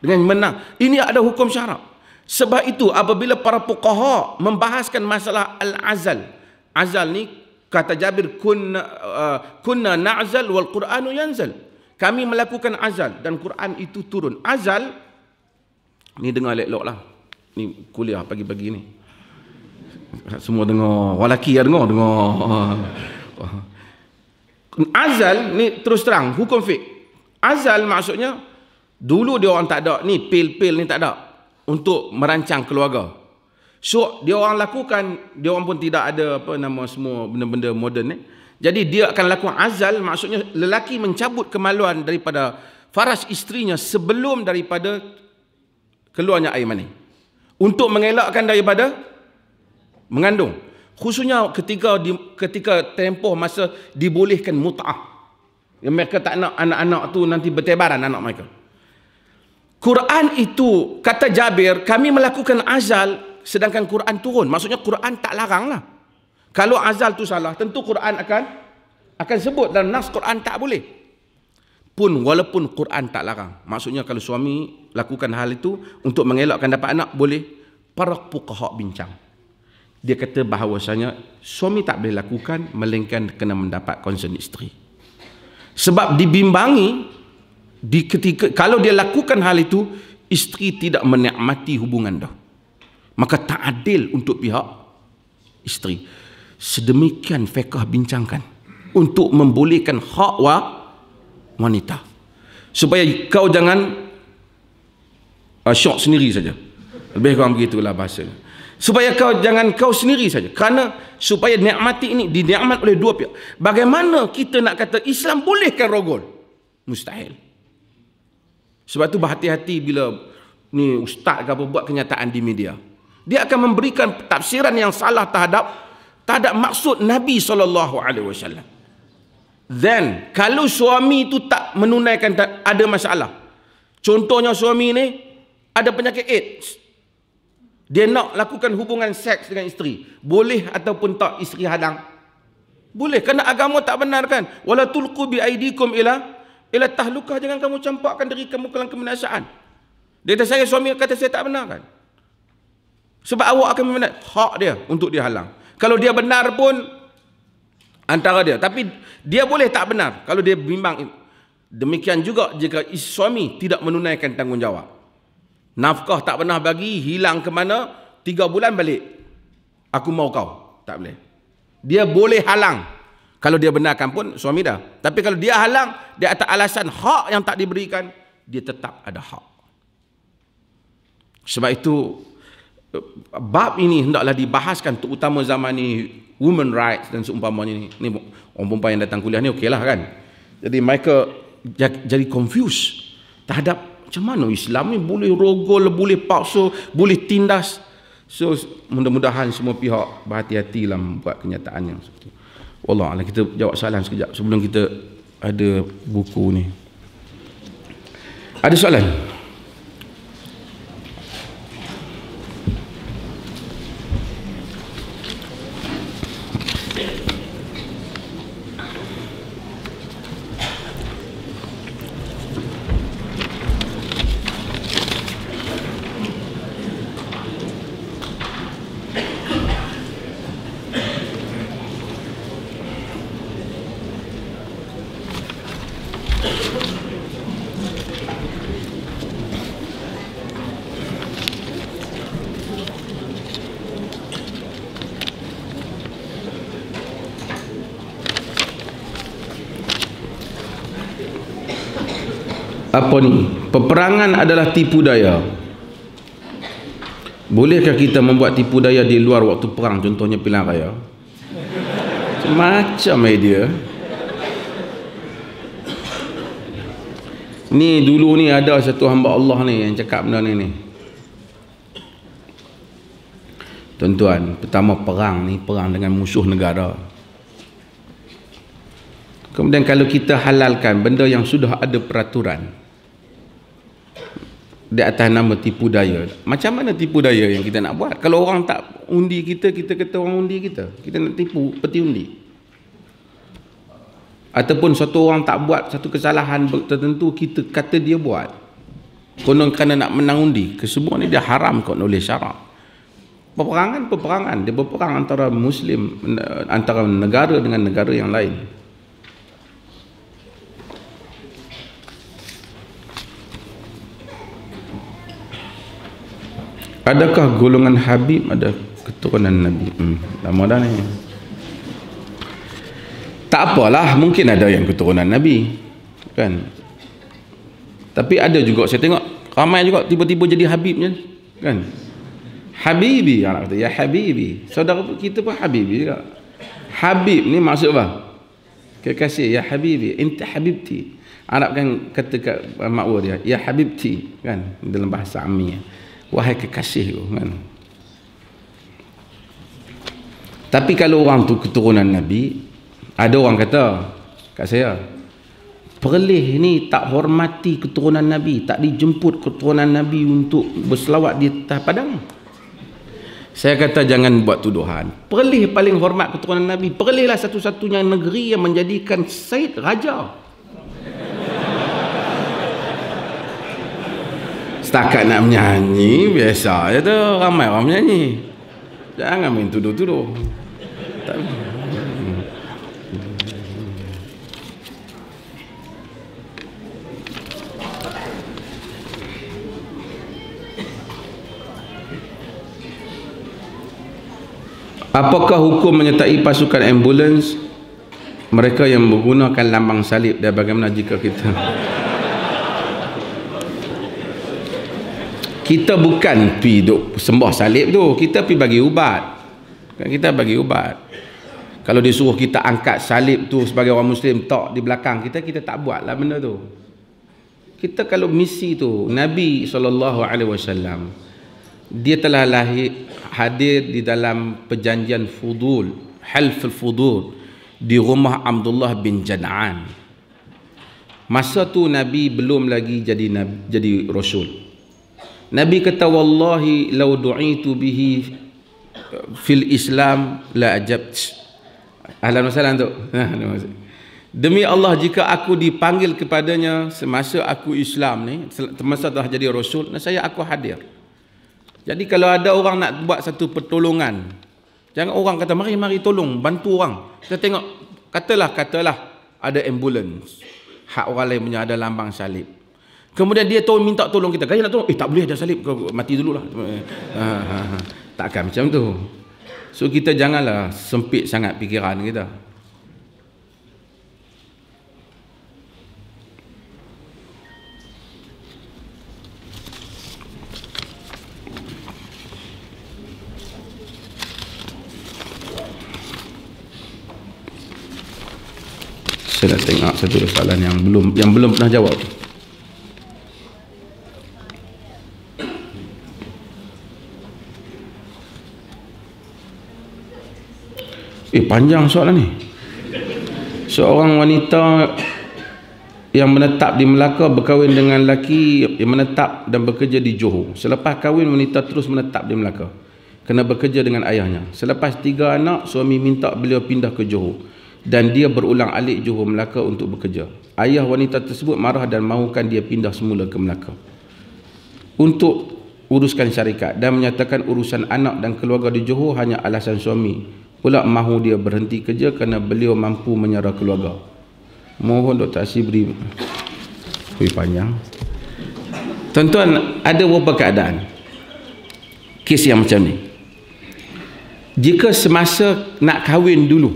Dengan menang. Ini ada hukum syarak. Sebab itu apabila para fuqaha membahaskan masalah al-azal. Azal ni kata Jabir, kunna na'zal wal Qur'anu yanzal. Kami melakukan azal dan Quran itu turun. Azal ni dengar elok lah. Ni kuliah pagi-pagi ni. Semua dengar, walaki ya dengar. Azal ni terus terang hukum fiqh. Azal maksudnya dulu dia orang tak ada ni pil-pil ni tak ada untuk merancang keluarga. So dia orang lakukan, dia orang pun tidak ada apa nama semua benda-benda moden ni. Jadi dia akan lakukan azal, maksudnya lelaki mencabut kemaluan daripada faras isterinya sebelum daripada keluarnya air mani, untuk mengelakkan daripada mengandung. Khususnya ketika tempoh masa dibolehkan mut'ah. Yang mereka tak nak anak-anak tu nanti bertebaran anak mereka. Quran itu, kata Jabir, kami melakukan azal sedangkan Quran turun. Maksudnya Quran tak larang lah. Kalau azal tu salah, tentu Quran akan sebut dalam nas Quran tak boleh. Pun walaupun Quran tak larang. Maksudnya kalau suami lakukan hal itu untuk mengelakkan dapat anak, boleh. Para fuqaha bincang. Dia kata bahawasanya suami tak boleh lakukan melainkan kena mendapat konsen isteri. Sebab dibimbangi ketika kalau dia lakukan hal itu, isteri tidak menikmati hubungan dah. Maka tak adil untuk pihak isteri. Sedemikian fiqh bincangkan untuk membolehkan hak wanita. Supaya kau jangan syok sendiri saja. Lebih kurang begitulah bahasanya. Supaya kau sendiri saja. Kerana supaya nikmati ini dinikmat oleh dua pihak. Bagaimana kita nak kata Islam bolehkan rogol? Mustahil. Sebab tu berhati-hati bila ni ustaz ke apa buat kenyataan di media. Dia akan memberikan tafsiran yang salah terhadap maksud Nabi SAW. Then kalau suami itu tak menunaikan, ada masalah. Contohnya suami ni ada penyakit AIDS. Dia nak lakukan hubungan seks dengan isteri. Boleh ataupun tak isteri hadang? Boleh, kerana agama tak benarkan. Wala tulqu bi aidikum ila tahlukah, jangan kamu campakkan diri kamu ke dalam kebinasaan. Dia kata saya, suami kata saya tak benarkan. Sebab awak akan membenar hak dia untuk dihalang. Kalau dia benar pun antara dia, tapi dia boleh tak benar kalau dia bimbang. Demikian juga jika suami tidak menunaikan tanggungjawab. Nafkah tak pernah bagi, hilang ke mana, 3 bulan balik. Aku mau kau. Tak boleh. Dia boleh halang. Kalau dia benarkan pun suami dah. Tapi kalau dia halang, dia atas alasan hak yang tak diberikan, dia tetap ada hak. Sebab itu bab ini hendaklah dibahaskan, terutama zaman ni women rights dan seumpamanya ni. Ni orang perempuan yang datang kuliah ni okeylah kan. Jadi mereka jadi confused terhadap macam mana Islam ni boleh rogol, boleh paksa, boleh tindas. So mudah-mudahan semua pihak berhati-hatilah buat kenyataan yang seperti itu. Wallahualam. Kita jawab soalan sekejap sebelum kita ada buku ni. Ada soalan? Apa ni? Peperangan adalah tipu daya. Bolehkah kita membuat tipu daya di luar waktu perang, contohnya pilihan raya? Macam dia. Ni dulu ni ada satu hamba Allah ni yang cakap benda ni. Tuan-tuan, pertama perang ni perang dengan musuh negara. Kemudian kalau kita halalkan benda yang sudah ada peraturan di atas nama tipu daya, macam mana tipu daya yang kita nak buat? Kalau orang tak undi kita, kita kata orang undi kita, kita nak tipu peti undi. Ataupun satu orang tak buat satu kesalahan tertentu, kita kata dia buat konon kerana nak menang undi. Kesemua ni dia haram oleh syarak. Peperangan dia berperang antara Muslim, antara negara dengan negara yang lain. Adakah golongan Habib ada keturunan Nabi? Lama dah ni. Tak apalah, mungkin ada yang keturunan Nabi, kan? Tapi ada juga, saya tengok ramai juga tiba-tiba jadi Habib je, kan? Habibi, anak kata, ya Habibi. Saudara kita pun Habibi juga. Habib ni maksud apa? Kekasih, ya Habibi, inta habibti. Arab kan kata kat makwa dia, ya Habibti, kan? Dalam bahasa Ammi, wahai kekasih, kan? Tapi kalau orang tu keturunan Nabi, ada orang kata kat saya, perlih ni tak hormati keturunan Nabi, tak dijemput keturunan Nabi untuk berselawat di atas padang. Saya kata jangan buat tuduhan. Perlih paling hormat keturunan Nabi. Perlihlah satu-satunya negeri yang menjadikan Said raja. Setakat nak menyanyi, biasa je tu, ramai orang menyanyi. Jangan main tuduh-tuduh. Apakah hukum menyertai pasukan ambulans mereka yang menggunakan lambang salib, dan bagaimana jika kita bukan pi duk sembah salib tu, kita pi bagi ubat. Kita bagi ubat. Kalau disuruh kita angkat salib tu sebagai orang Muslim tok di belakang kita, kita tak buat lah benda tu. Kita kalau misi tu, Nabi SAW, dia telah hadir di dalam perjanjian Fudul, Half al-Fudul, di rumah Abdullah bin Jan'an. Masa tu Nabi belum lagi jadi Rasul. Nabi kata, wallahi law du'itu bihi fil Islam la ajabt. Ahlan wa sahlan tu. Demi Allah, jika aku dipanggil kepadanya semasa aku Islam ni, semasa telah jadi Rasul, saya aku hadir. Jadi kalau ada orang nak buat satu pertolongan, jangan orang kata mari tolong, bantu orang. Kita tengok, katalah ada ambulans, hak orang lain punya ada lambang salib. Kemudian dia minta tolong kita, gaya nak tolong, tak boleh ada salib, kau mati dululah. Takkan macam tu. So kita janganlah sempit sangat fikiran kita. Saya nak tengok satu soalan yang belum pernah jawab. Panjang soalan ni. Seorang wanita yang menetap di Melaka berkahwin dengan lelaki yang menetap dan bekerja di Johor. Selepas kahwin, wanita terus menetap di Melaka kena bekerja dengan ayahnya. Selepas 3 anak, suami minta beliau pindah ke Johor dan dia berulang alik Johor Melaka untuk bekerja. Ayah wanita tersebut marah dan mahukan dia pindah semula ke Melaka untuk uruskan syarikat dan menyatakan urusan anak dan keluarga di Johor hanya alasan suami pula mahu dia berhenti kerja kerana beliau mampu menyara keluarga. Mohon Dr. Asyik beri panjang. Tuan-tuan, ada beberapa keadaan kes yang macam ni. Jika semasa nak kahwin dulu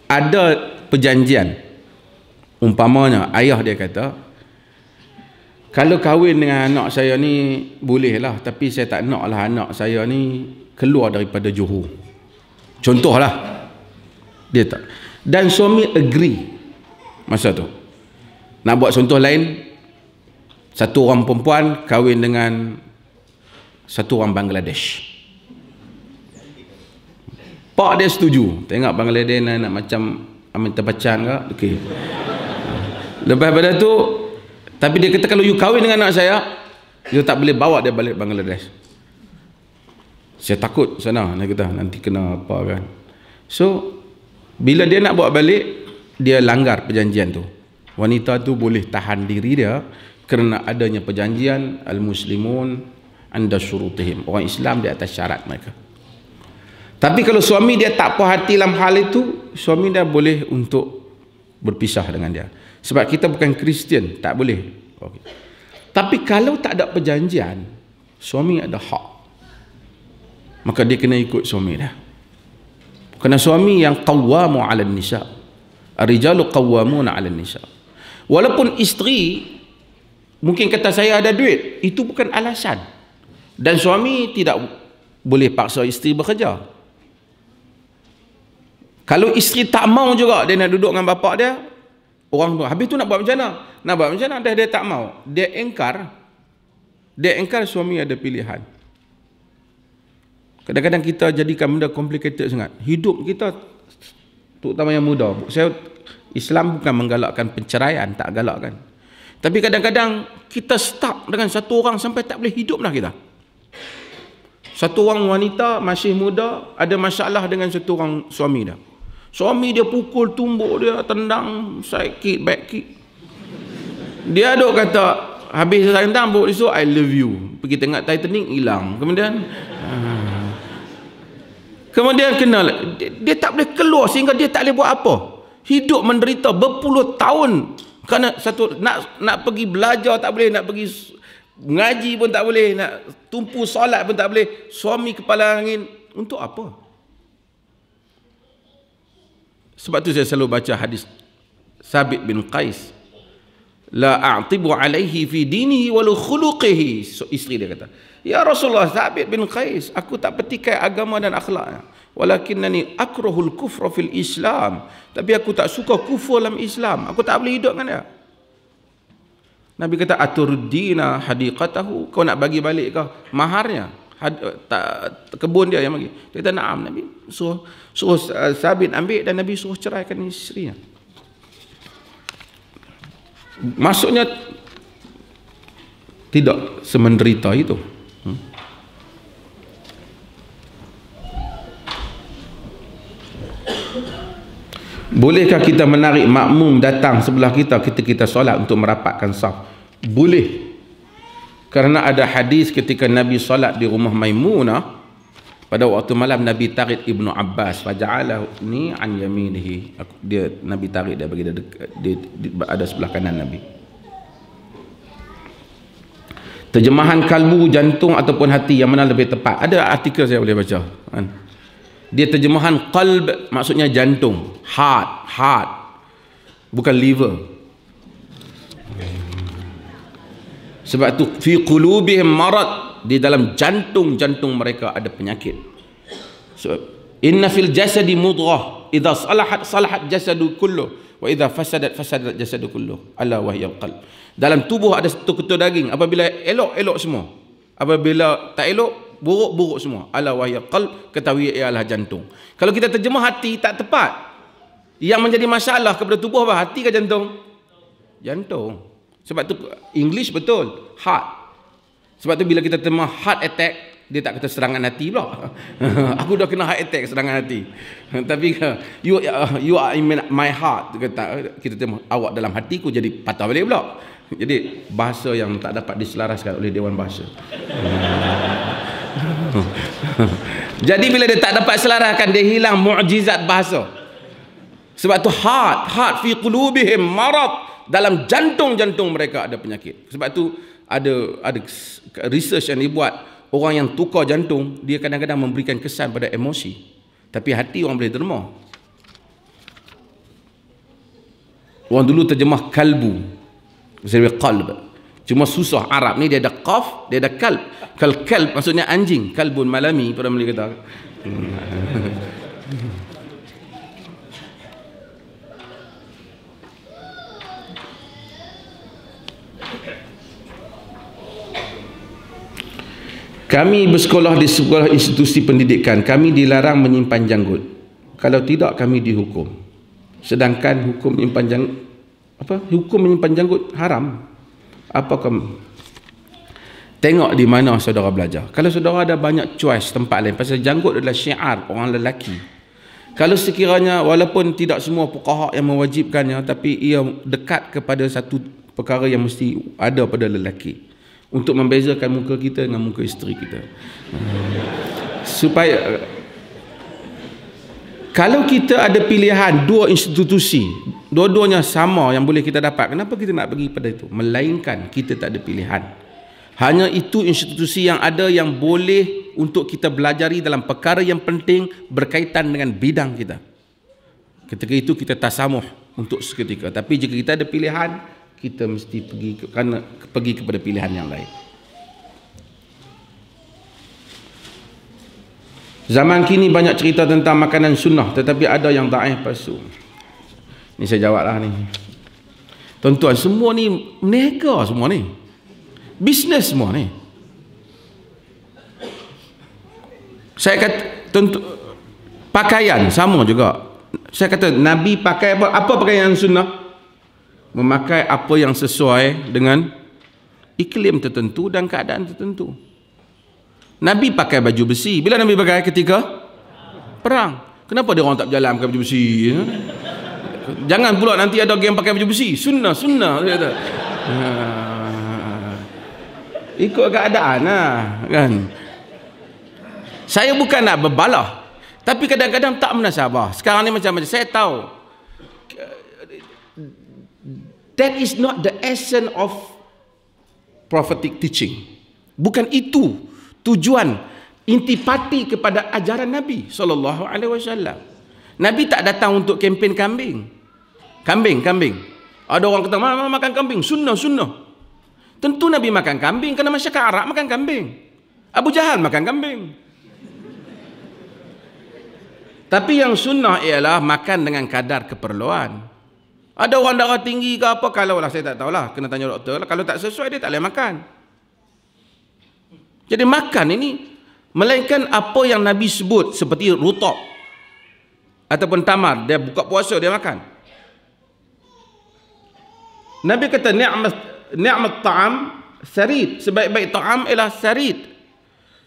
ada perjanjian, umpamanya ayah dia kata, kalau kahwin dengan anak saya ni bolehlah, tapi saya tak naklah anak saya ni keluar daripada Johor. Contohlah. Dia tak. Dan suami agree masa tu. Nak buat contoh lain, satu orang perempuan kahwin dengan satu orang Bangladesh. Pak dia setuju. Tengok Bangladesh nak macam Amitabh Bachchan ke? Okey. Lepas pada tu, tapi dia kata kalau you kahwin dengan anak saya, you tak boleh bawa dia balik Bangladesh. Saya takut sana, dia kata nanti kena apa kan. So bila dia nak bawa balik, dia langgar perjanjian tu. Wanita tu boleh tahan diri dia kerana adanya perjanjian al-muslimun anda syurutihim. Orang Islam di atas syarat mereka. Tapi kalau suami dia tak puas hati dalam hal itu, suami dia boleh untuk berpisah dengan dia. Sebab kita bukan Kristian, tak boleh. Okay. Tapi kalau tak ada perjanjian, suami ada hak. Maka dia kena ikut suami dia. Kerana suami yang qawwamu 'alan nisa. Ar-rijalu qawwamuna 'alan nisa. Walaupun isteri mungkin kata saya ada duit, itu bukan alasan. Dan suami tidak boleh paksa isteri bekerja. Kalau isteri tak mau juga dia nak duduk dengan bapak dia, orang tu habis tu nak buat macam mana? Nak buat macam mana? Dia tak mau. Dia engkar suami ada pilihan. Kadang-kadang kita jadikan benda complicated sangat. Hidup kita, terutama yang muda. Islam bukan menggalakkan penceraian, tak galakkan. Tapi kadang-kadang kita stuck dengan satu orang sampai tak boleh hidup dah kita. Satu orang wanita masih muda ada masalah dengan satu orang suami dia. Suami dia pukul, tumbuk dia, tendang, side kick, back kick. Dia duk kata, habis tendang, bawa esok, I love you. Pergi tengok Titanic, hilang. Kemudian kenal, dia tak boleh keluar sehingga dia tak boleh buat apa. Hidup menderita berpuluh tahun. Kerana satu, nak pergi belajar tak boleh, nak pergi ngaji pun tak boleh, nak tumpu solat pun tak boleh. Suami kepala angin, untuk apa? Sebab tu saya selalu baca hadis Sabit bin Qais, la a'tibu alaihi fi dinihi walau khuluqihi. Isteri dia kata, ya Rasulullah, Sabit bin Qais, aku tak petikai agama dan akhlaknya, walakinnani akrahul kufra fil Islam, tapi aku tak suka kufur dalam Islam, aku tak boleh hidup dengan dia. Nabi kata, aturdina hadiqatahu, kau nak bagi balik kau maharnya, kebun dia yang bagi. Dia kata na'am. Nabi suruh Sabit ambil dan Nabi suruh ceraikan isterinya. Maksudnya tidak semenderita itu. Bolehkah kita menarik makmum datang sebelah kita ketika kita solat untuk merapatkan saf? Boleh. Kerana ada hadis ketika Nabi solat di rumah Maimunah, pada waktu malam Nabi tarik Ibnu Abbas, faja'alahu ni an yaminihi. Nabi tarik dia bagi dia ada sebelah kanan Nabi. Terjemahan kalbu, jantung ataupun hati, yang mana lebih tepat? Ada artikel saya boleh baca. Dia terjemahan qalb, maksudnya jantung, heart, bukan liver. Sebab tu fi qulubihim marad, di dalam jantung mereka ada penyakit. So, inna fil jasadi mudghah, idza salahat jasadu kullu, wa idza fasadat jasadu kullu, ala wa hiya qalb. Dalam tubuh ada satu ketul daging, apabila elok semua, apabila tak elok buruk semua. Ala wa hiya qalb, ketahui ialah jantung. Kalau kita terjemah hati tak tepat, yang menjadi masalah kepada tubuh apa? Hati ke jantung? Jantung. Sebab tu English betul, heart. Sebab tu bila kita terjemah heart attack, dia tak kata serangan hati pula. Aku dah kena heart attack, serangan hati. Tapi you are in my heart, kita terjemah awak dalam hatiku, jadi patah balik pula. Jadi bahasa yang tak dapat diselaraskan oleh Dewan Bahasa. Jadi bila dia tak dapat selaraskan, dia hilang mukjizat bahasa. Sebab tu heart fi qulubihim marad, dalam jantung mereka ada penyakit. Sebab tu ada research yang dibuat, orang yang tukar jantung dia kadang-kadang memberikan kesan pada emosi, tapi hati orang boleh derma. Orang dulu terjemah kalbu, maksudnya qalb. Cuma susah Arab ni, dia ada qaf, dia ada kalb. Kalb maksudnya anjing, kalbun malami pada Melayu kata. Kami bersekolah di sebuah institusi pendidikan. Kami dilarang menyimpan janggut. Kalau tidak, kami dihukum. Sedangkan hukum menyimpan janggut haram. Apa kamu? Tengok di mana saudara belajar. Kalau saudara ada banyak choice tempat lain, pasal janggut adalah syiar orang lelaki. Kalau sekiranya walaupun tidak semua fuqaha yang mewajibkannya, tapi ia dekat kepada satu perkara yang mesti ada pada lelaki, untuk membezakan muka kita dengan muka isteri kita. Supaya kalau kita ada pilihan dua institusi, dua-duanya sama yang boleh kita dapat, kenapa kita nak pergi pada itu? Melainkan kita tak ada pilihan. Hanya itu institusi yang ada yang boleh untuk kita belajari dalam perkara yang penting berkaitan dengan bidang kita. Ketika itu kita tasamuh untuk seketika. Tapi jika kita ada pilihan, kita mesti pergi kepada pilihan yang lain. Zaman kini banyak cerita tentang makanan sunnah, tetapi ada yang daif palsu. Ni saya jawablah ni. Tuan-tuan, semua ni meniaga, semua ni bisnes, semua ni. Saya kata pakaian sama juga. Saya kata Nabi pakai apa pakaian sunnah? Memakai apa yang sesuai dengan iklim tertentu dan keadaan tertentu. Nabi pakai baju besi. Bila Nabi pakai? Ketika perang. Kenapa dia orang tak berjalan pakai baju besi? Jangan pula nanti ada yang pakai baju besi. Sunnah dia kata. Ikut keadaan lah, kan. Saya bukan nak berbalah, tapi kadang-kadang tak menasabah. Sekarang ni macam saya tahu that is not the essence of prophetic teaching. Bukan itu tujuan intipati kepada ajaran Nabi SAW. Nabi tak datang untuk kempen kambing. Ada orang kata makan kambing, sunnah. Tentu Nabi makan kambing kerana masyarakat Arab makan kambing. Abu Jahal makan kambing. Tapi yang sunnah ialah makan dengan kadar keperluan. Ada orang darah tinggi ke apa, kalau lah saya tak tahulah, kena tanya doktor lah. Kalau tak sesuai dia tak boleh makan. Jadi makan ini melainkan apa yang Nabi sebut, seperti rutab ataupun tamar, dia buka puasa dia makan. Nabi kata ni'mat ta'am sarid, sebaik-baik ta'am ialah sarid.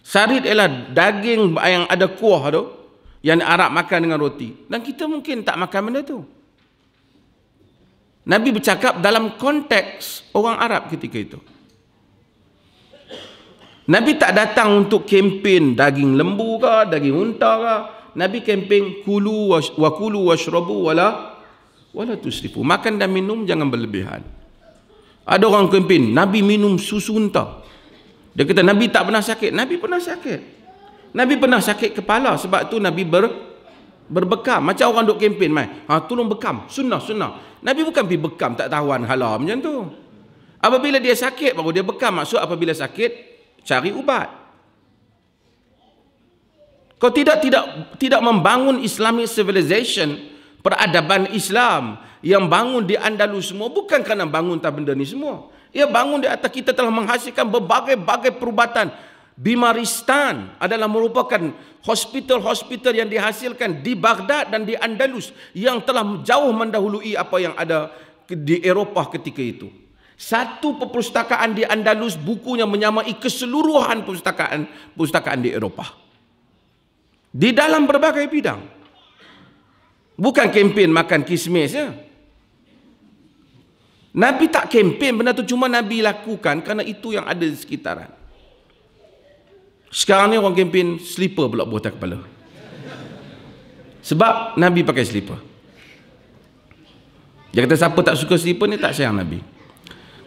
Sarid ialah daging yang ada kuah tu, yang Arab makan dengan roti. Dan kita mungkin tak makan benda tu. Nabi bercakap dalam konteks orang Arab ketika itu. Nabi tak datang untuk kempen daging lembu ke, daging unta ke. Nabi kempen kulu washrabu wala tusrifu. Makan dan minum jangan berlebihan. Ada orang kempen Nabi minum susu unta. Dia kata Nabi tak pernah sakit. Nabi pernah sakit. Nabi pernah sakit kepala, sebab tu Nabi berbekam. Macam orang duk kempen tolong bekam, sunnah. Nabi bukan pergi bekam tak tahuan halal macam tu. Apabila dia sakit baru dia bekam. Maksud apabila sakit cari ubat. Kau tidak membangun Islamic civilization, peradaban Islam yang bangun di Andalus semua bukan kerana bangun tak benda ni semua. Ia bangun di atas kita telah menghasilkan berbagai perubatan. Bimaristan adalah merupakan hospital-hospital yang dihasilkan di Baghdad dan di Andalus yang telah jauh mendahului apa yang ada di Eropah ketika itu. Satu perpustakaan di Andalus bukunya menyamai keseluruhan perpustakaan di Eropah. Di dalam berbagai bidang. Bukan kempen makan kismis ya. Nabi tak kempen benda tu, cuma Nabi lakukan kerana itu yang ada di sekitaran. Sekarang ni orang kempen slipper pula buat atas kepala. Sebab Nabi pakai slipper. Dia kata siapa tak suka slipper ni tak sayang Nabi.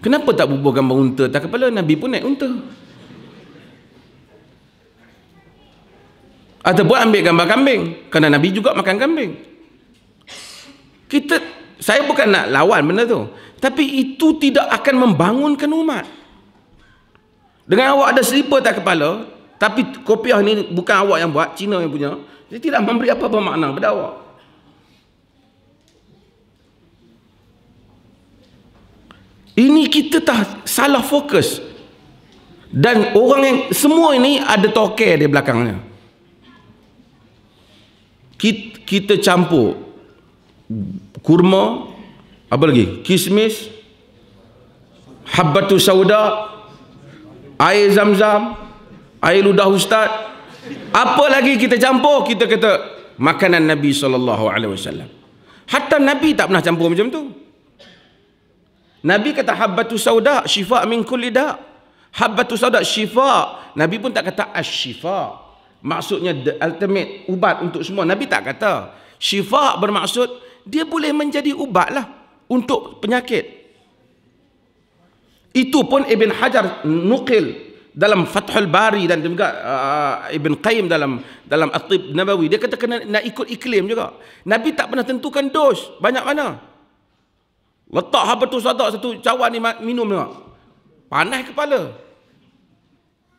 Kenapa tak bubuh gambar unta tak kepala? Nabi pun naik unta. Ataupun ambil gambar kambing, kerana Nabi juga makan kambing. Saya bukan nak lawan benda tu, tapi itu tidak akan membangunkan umat. Dengan awak ada slipper tak kepala, tapi kopiah ni bukan awak yang buat, Cina yang punya, dia tidak memberi apa-apa makna pada awak. Ini kita tak salah fokus. Dan orang yang semua ini ada toke di belakangnya. Kita campur kurma, apa lagi? Kismis, habbatu sauda, air zam-zam, air ludah ustaz. Apa lagi kita campur? Kita kata makanan Nabi SAW. Hatta Nabi tak pernah campur macam tu. Nabi kata habbatu sauda syifa min kulli da. Habbatu sauda syifa. Nabi pun tak kata asy-syifa. Maksudnya the ultimate ubat untuk semua. Nabi tak kata. Syifa bermaksud dia boleh menjadi ubat lah untuk penyakit. Itu pun Ibn Hajar nukil dalam Fathul Bari dan juga Ibn Qayyim dalam At-Tib Nabawi. Dia kata kena nak ikut iklim juga. Nabi tak pernah tentukan dos banyak mana. Letak habatus sauda satu cawan ni minum tengok. Panas kepala.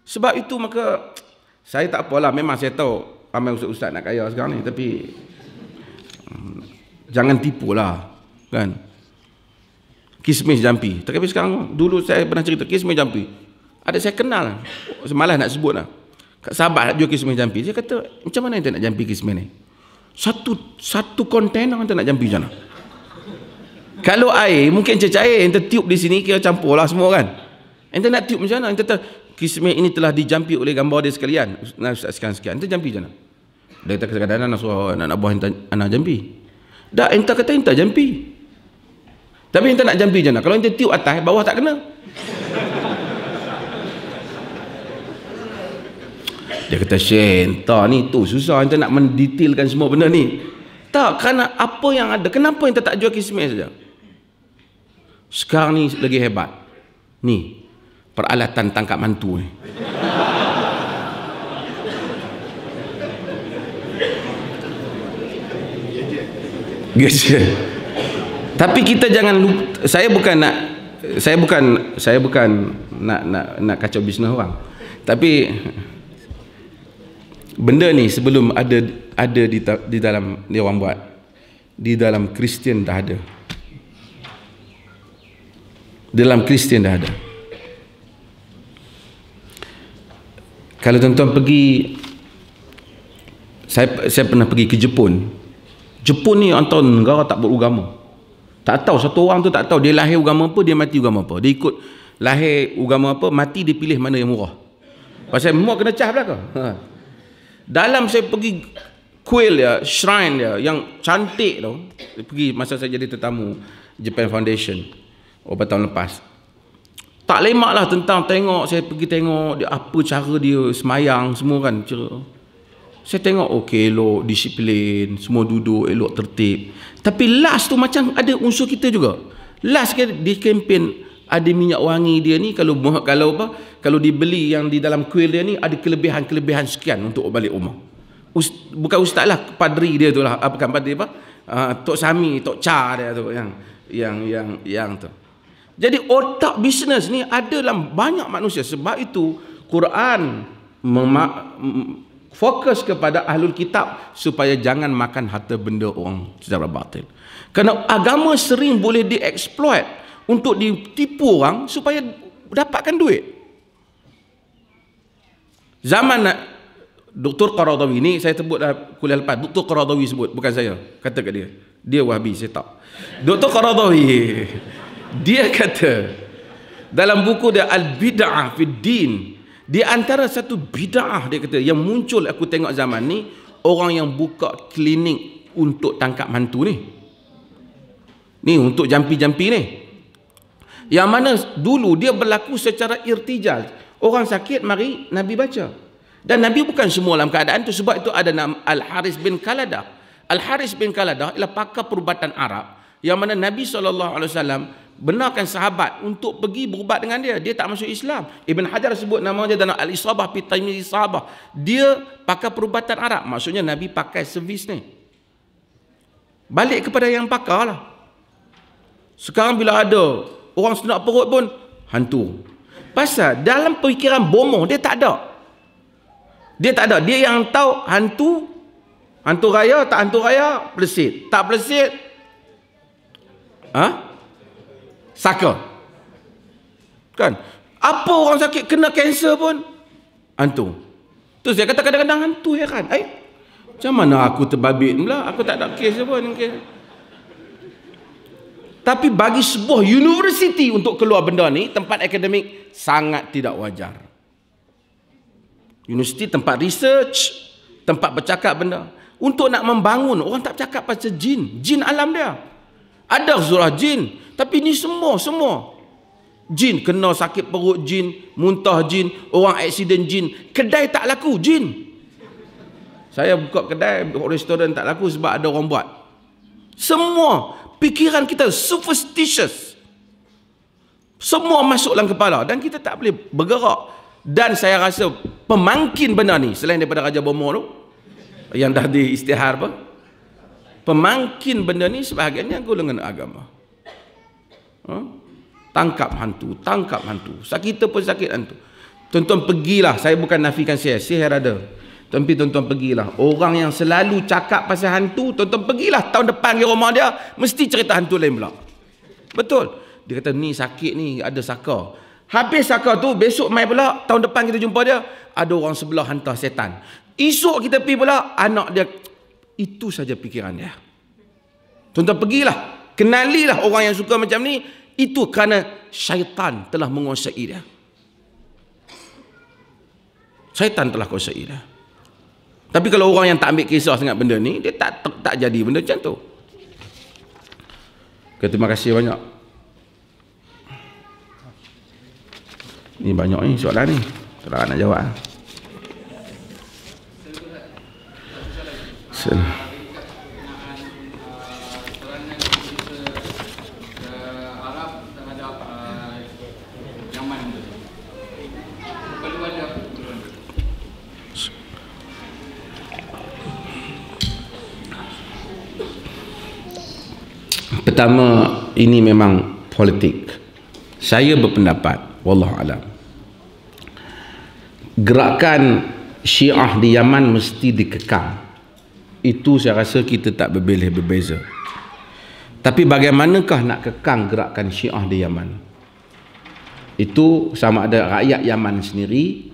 Sebab itu maka saya tak apalah, memang saya tahu ramai ustaz-ustaz nak kaya sekarang ni, tapi jangan tipulah, kan. Kismis jampi. Tapi sekarang, dulu saya pernah cerita kismis jampi. Ada saya kenal, malas nak sebut lah. Sahabat nak jual kismis jampi. Dia kata, macam mana ente nak jampi kismis ni? Satu kontainer ente nak jampi macam mana? Kalau air, mungkin cair, ente tiup di sini, kira campur lah semua kan. Ente nak tiup macam mana? Ente kata, kismis ini telah dijampi oleh gambar dia sekalian. Ustaz sekian-sekian. Ente jampi macam mana? Dia kata kadang-kadang nak suruh anak buah anak jampi. Dah, ente kata ente jampi. Tapi ente nak jampi macam mana? Kalau ente tiup atas, bawah tak kena. Dia kata, Syenta ni tu susah ente nak mendetailkan semua benda ni. Tak, kerana apa yang ada. Kenapa ente tak jual kismis saja? Sekarang ni lagi hebat. Ni, peralatan tangkap mantu ni. Gadget. Tapi kita jangan lupa, saya bukan nak kacau bisnes orang. Tapi benda ni sebelum ada di dalam dia orang buat, di dalam Kristian dah ada. Dalam Kristian dah ada. Kalau tuan-tuan pergi, saya pernah pergi ke Jepun. Jepun ni antara negara tak beragama. Tak tahu, satu orang tu tak tahu dia lahir agama apa, dia mati agama apa. Dia ikut lahir agama apa, mati dia pilih mana yang murah. Pasal semua kena cah belakang. Dalam saya pergi kuil dia, shrine dia yang cantik tu, saya pergi masa saya jadi tetamu Japan Foundation beberapa tahun lepas. Tak lemak lah tentang tengok, saya pergi tengok dia apa cara dia semayang semua kan. Saya tengok okey, elok, disiplin, semua duduk elok, tertib. Tapi last tu macam ada unsur kita juga. Last di kempen ada minyak wangi dia ni, kalau dibeli yang di dalam kuil dia ni ada kelebihan sekian untuk balik rumah. Bukan ustaz lah, padri dia tu lah, bukan padri apa? Tok Sami, Tok Cha dia tu yang tu. Jadi otak bisnes ni ada dalam banyak manusia. Sebab itu Quran fokus kepada ahlul kitab supaya jangan makan harta benda orang secara batil. Kerana agama sering boleh dieksploit untuk ditipu orang supaya dapatkan duit. Zaman Dr. Qaradawi ni, saya sebut kuliah lepas, Dr. Qaradawi sebut, bukan saya, kata kat dia. Dia Wahabi, saya tak. Dr. Qaradawi dia kata dalam buku dia Al-Bid'ah Fid Din, di antara satu bid'ah dia kata yang muncul aku tengok zaman ni, orang yang buka klinik untuk tangkap mantu ni. Ni untuk jampi-jampi ni. Yang mana dulu dia berlaku secara irtijal. Orang sakit mari Nabi baca. Dan Nabi bukan semua dalam keadaan tu, sebab itu ada nama Al-Haris bin Kaladah. Al-Haris bin Kaladah ialah pakar perubatan Arab. Yang mana Nabi SAW benarkan sahabat untuk pergi berubat dengan dia. Dia tak masuk Islam. Ibn Hajar sebut nama dia dalam Al-Isabah fi Tamyiz Sahabah. Dia pakai perubatan Arab. Maksudnya Nabi pakai servis ni. Balik kepada yang pakar lah. Sekarang bila ada orang senak perut pun hantu. Pasal dalam pemikiran bomoh dia tak ada. Dia tak ada. Dia yang tahu hantu raya, tak hantu raya, pelesit. Tak pelesit, saka. Kan? Apa orang sakit kena kanser pun hantu. Tu saya kata kadang-kadang hantu heran. Macam mana aku terbabit pula? Aku tak ada kes pun. Tapi bagi sebuah universiti untuk keluar benda ni, tempat akademik, sangat tidak wajar. Universiti tempat research, tempat bercakap benda. Untuk nak membangun, orang tak bercakap pasal jin. Jin alam dia. Ada surah jin. Tapi ni semua. Jin, kena sakit perut jin, muntah jin, orang aksiden jin. Kedai tak laku, jin. Saya buka kedai, restoran tak laku sebab ada orang buat. Semua pikiran kita superstitious. Semua masuk dalam kepala dan kita tak boleh bergerak. Dan saya rasa pemangkin benda ni, selain daripada Raja Bomo tu, yang dah diisytihar apa, pemangkin benda ni sebahagiannya golongan agama. Tangkap hantu. Sakit pun sakit hantu. Tuan-tuan pergilah, saya bukan nafikan sihir ada. Tapi tuan-tuan pergilah. Orang yang selalu cakap pasal hantu, tuan-tuan pergilah tahun depan ke rumah dia, mesti cerita hantu lain pula. Betul. Dia kata ni sakit ni, ada saka. Habis saka tu, besok mai pula, tahun depan kita jumpa dia, ada orang sebelah hantar setan. Esok kita pergi pula, anak dia. Itu saja pikiran dia. Tuan-tuan pergilah. Kenalilah orang yang suka macam ni. Itu kerana syaitan telah menguasai dia. Syaitan telah menguasai dia. Tapi kalau orang yang tak ambil kisah sangat benda ni, dia tak jadi benda macam tu. Okay, terima kasih banyak. Ni banyak ni soalan ni. Kalau nak jawab. Pertama, ini memang politik. Saya berpendapat, wallahu alam, gerakan Syiah di Yaman mesti dikekang. Itu saya rasa kita tak berbeza. Tapi bagaimanakah nak kekang gerakan Syiah di Yaman? Itu sama ada rakyat Yaman sendiri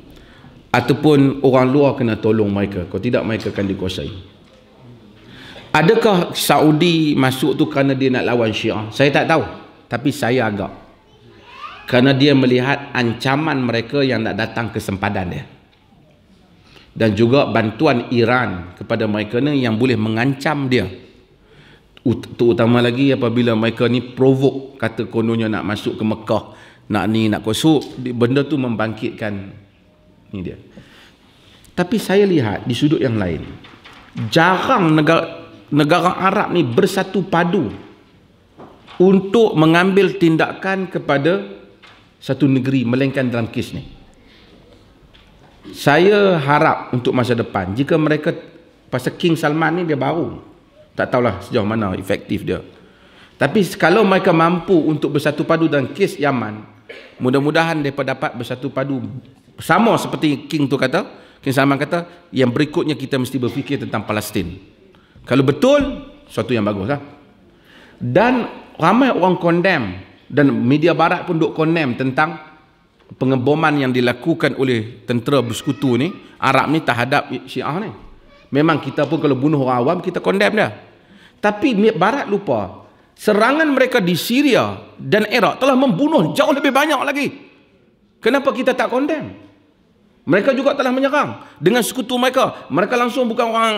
ataupun orang luar kena tolong mereka. Kalau tidak, mereka akan dikuasai. Adakah Saudi masuk tu kerana dia nak lawan Syiah? Saya tak tahu. Tapi saya agak. Kerana dia melihat ancaman mereka yang nak datang ke sempadan dia. Dan juga bantuan Iran kepada mereka ni yang boleh mengancam dia. Terutama lagi apabila mereka ni provoke, kata kononnya nak masuk ke Mekah, nak kosok, benda tu membangkitkan ni dia. Tapi saya lihat di sudut yang lain, jarang negara Arab ni bersatu padu untuk mengambil tindakan kepada satu negeri, melainkan dalam kes ni. Saya harap untuk masa depan, jika mereka, pasal King Salman ni dia baru, tak tahulah sejauh mana efektif dia, tapi kalau mereka mampu untuk bersatu padu dalam kes Yaman, mudah-mudahan mereka dapat bersatu padu sama seperti King Salman kata, yang berikutnya kita mesti berfikir tentang Palestin. Kalau betul, suatu yang bagus lah. Dan ramai orang condemn, dan media barat pun duk condemn tentang pengeboman yang dilakukan oleh tentera bersekutu ni, Arab ni terhadap Syiah ni. Memang kita pun kalau bunuh orang awam, kita condemn dia. Tapi barat lupa, serangan mereka di Syria dan Iraq telah membunuh jauh lebih banyak lagi. Kenapa kita tak condemn? Mereka juga telah menyerang dengan sekutu mereka. Mereka langsung bukan orang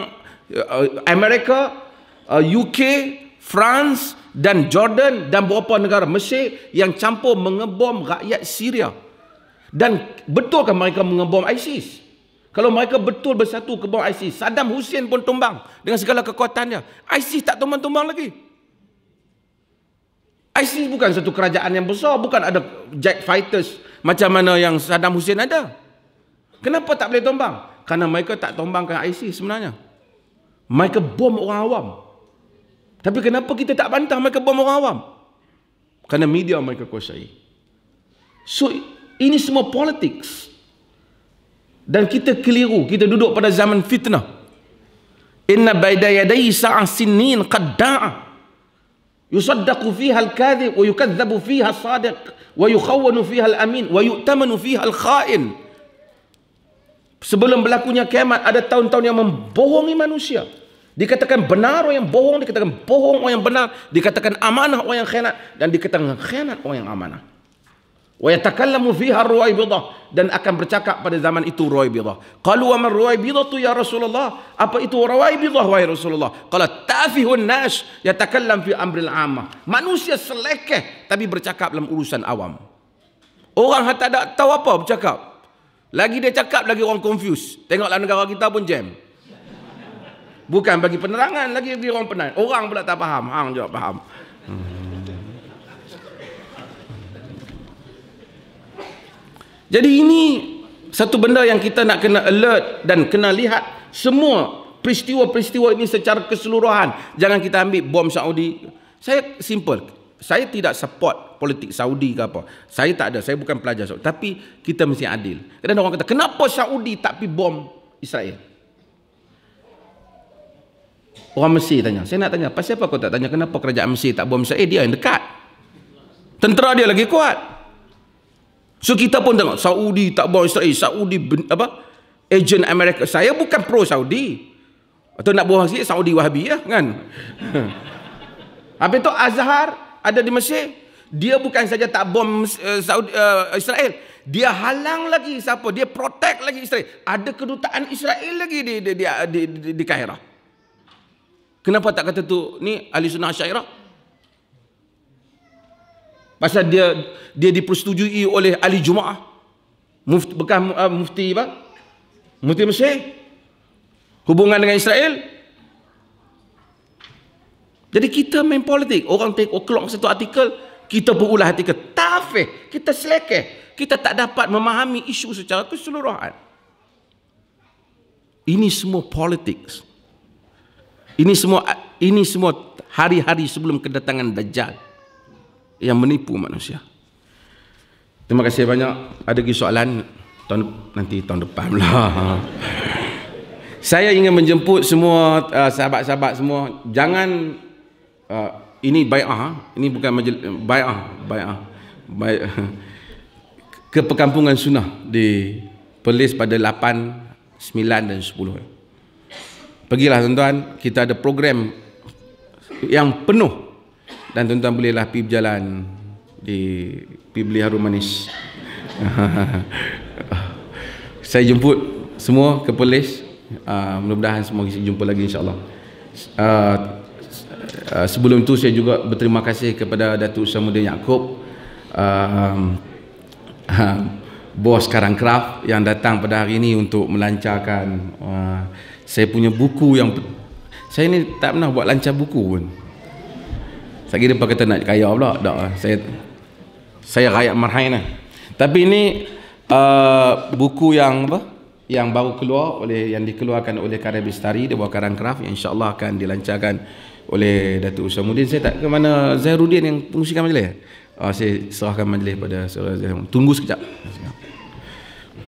Amerika, UK, France dan Jordan dan beberapa negara, Mesir, yang campur mengebom rakyat Syria. Dan betulkah mereka mengebom ISIS? Kalau mereka betul bersatu ke bawah ISIS, Saddam Hussein pun tumbang dengan segala kekuatannya. ISIS tak tumbang-tumbang lagi. ISIS bukan satu kerajaan yang besar, bukan ada jet fighters macam mana yang Saddam Hussein ada. Kenapa tak boleh tombang? Karena mereka tak tombangkan ISIS sebenarnya. Mereka bom orang awam. Tapi kenapa kita tak bantah mereka bom orang awam? Karena media mereka kuasai. So, ini semua politics. Dan kita keliru, kita duduk pada zaman fitnah. Inna baida yadai sa'a sinin qadda'a. Yusaddaqu fiha al-kadhib wa yukadzabu fiha as-sadiq wa yukhawwanu fiha al-amin wa yu'tamanu fiha al-kha'in. Sebelum berlakunya kiamat ada tahun-tahun yang membohongi manusia. Dikatakan benar orang yang bohong, dikatakan bohong orang yang benar, dikatakan amanah orang yang khianat, dan dikatakan khianat orang yang amanah. Wa yatakallamu fiha ar-ruwaibidah, dan akan bercakap pada zaman itu ruwaibidah. Qalu wa man ruwaibidatu ya Rasulullah? Apa itu ruwaibidah wahai Rasulullah? Qala tafihun nas yatakallam fi amril ammah. Manusia selekeh tapi bercakap dalam urusan awam. Orang tak ada tahu apa bercakap. Lagi dia cakap lagi orang confuse. Tengoklah negara kita pun jam. Bukan bagi penerangan, lagi orang penat. Orang pula tak faham, hang juga faham. Jadi ini satu benda yang kita nak kena alert dan kena lihat semua peristiwa-peristiwa ini secara keseluruhan. Jangan kita ambil bom Saudi. Saya simple. Saya tidak support politik Saudi ke apa. Saya tak ada, saya bukan pelajar Saudi. Tapi kita mesti adil. Kadang orang kata, kenapa Saudi tak pergi bom Israel? Orang Mesir tanya. Saya nak tanya, pasal apa kau tak tanya kenapa kerajaan Mesir tak bom Israel? Dia yang dekat. Tentera dia lagi kuat. So kita pun tengok Saudi tak bom Israel, Saudi agent Amerika. Saya bukan pro Saudi. Atau nak buang sikit Saudi Wahabi ya kan. Habis tu Azhar ada di Mesir. Dia bukan saja tak bom Israel, dia halang lagi siapa? Dia protect lagi Israel. Ada kedutaan Israel lagi di Kairah. Kenapa tak kata tu ni ahli sunnah Asy'ariyah? Pasal dia dipersetujui oleh ahli Jumaah. Mufti Mesir. Hubungan dengan Israel. Jadi kita main politik. Orang keluar satu artikel, kita pun ulah artikel. Tafih, kita selekeh. Kita tak dapat memahami isu secara keseluruhan. Ini semua politics. Ini semua hari-hari sebelum kedatangan Dajjal yang menipu manusia. Terima kasih banyak. Ada lagi soalan? Nanti tahun depan lah. Saya ingin menjemput semua sahabat-sahabat semua. Jangan ini bai'ah. Ini bukan majlis bai'ah. Ke perkampungan sunnah di Perlis pada 8, 9 dan 10. Pergilah tuan-tuan, kita ada program yang penuh dan tuan-tuan bolehlah pergi berjalan pergi beli harum manis. Saya jemput semua ke Perlis. Mudah-mudahan semua kita jumpa lagi insya-Allah. Sebelum itu saya juga berterima kasih kepada Datuk Samuddin Yaakob, bos Karang Craft yang datang pada hari ini untuk melancarkan saya punya buku yang saya ni tak pernah buat lancar buku pun. Saya kira dia kata nak kaya pula. Tak, saya rakyat marhain lah. Tapi ini buku yang yang baru keluar yang dikeluarkan oleh Karya Bestari di bawah Karang Craft yang insya-Allah akan dilancarkan oleh Datuk Samuddin. Saya tak ke mana Zairuddin yang pengusikan majlis. Saya serahkan majlis pada saudara Zairuddin. Tunggu sekejap.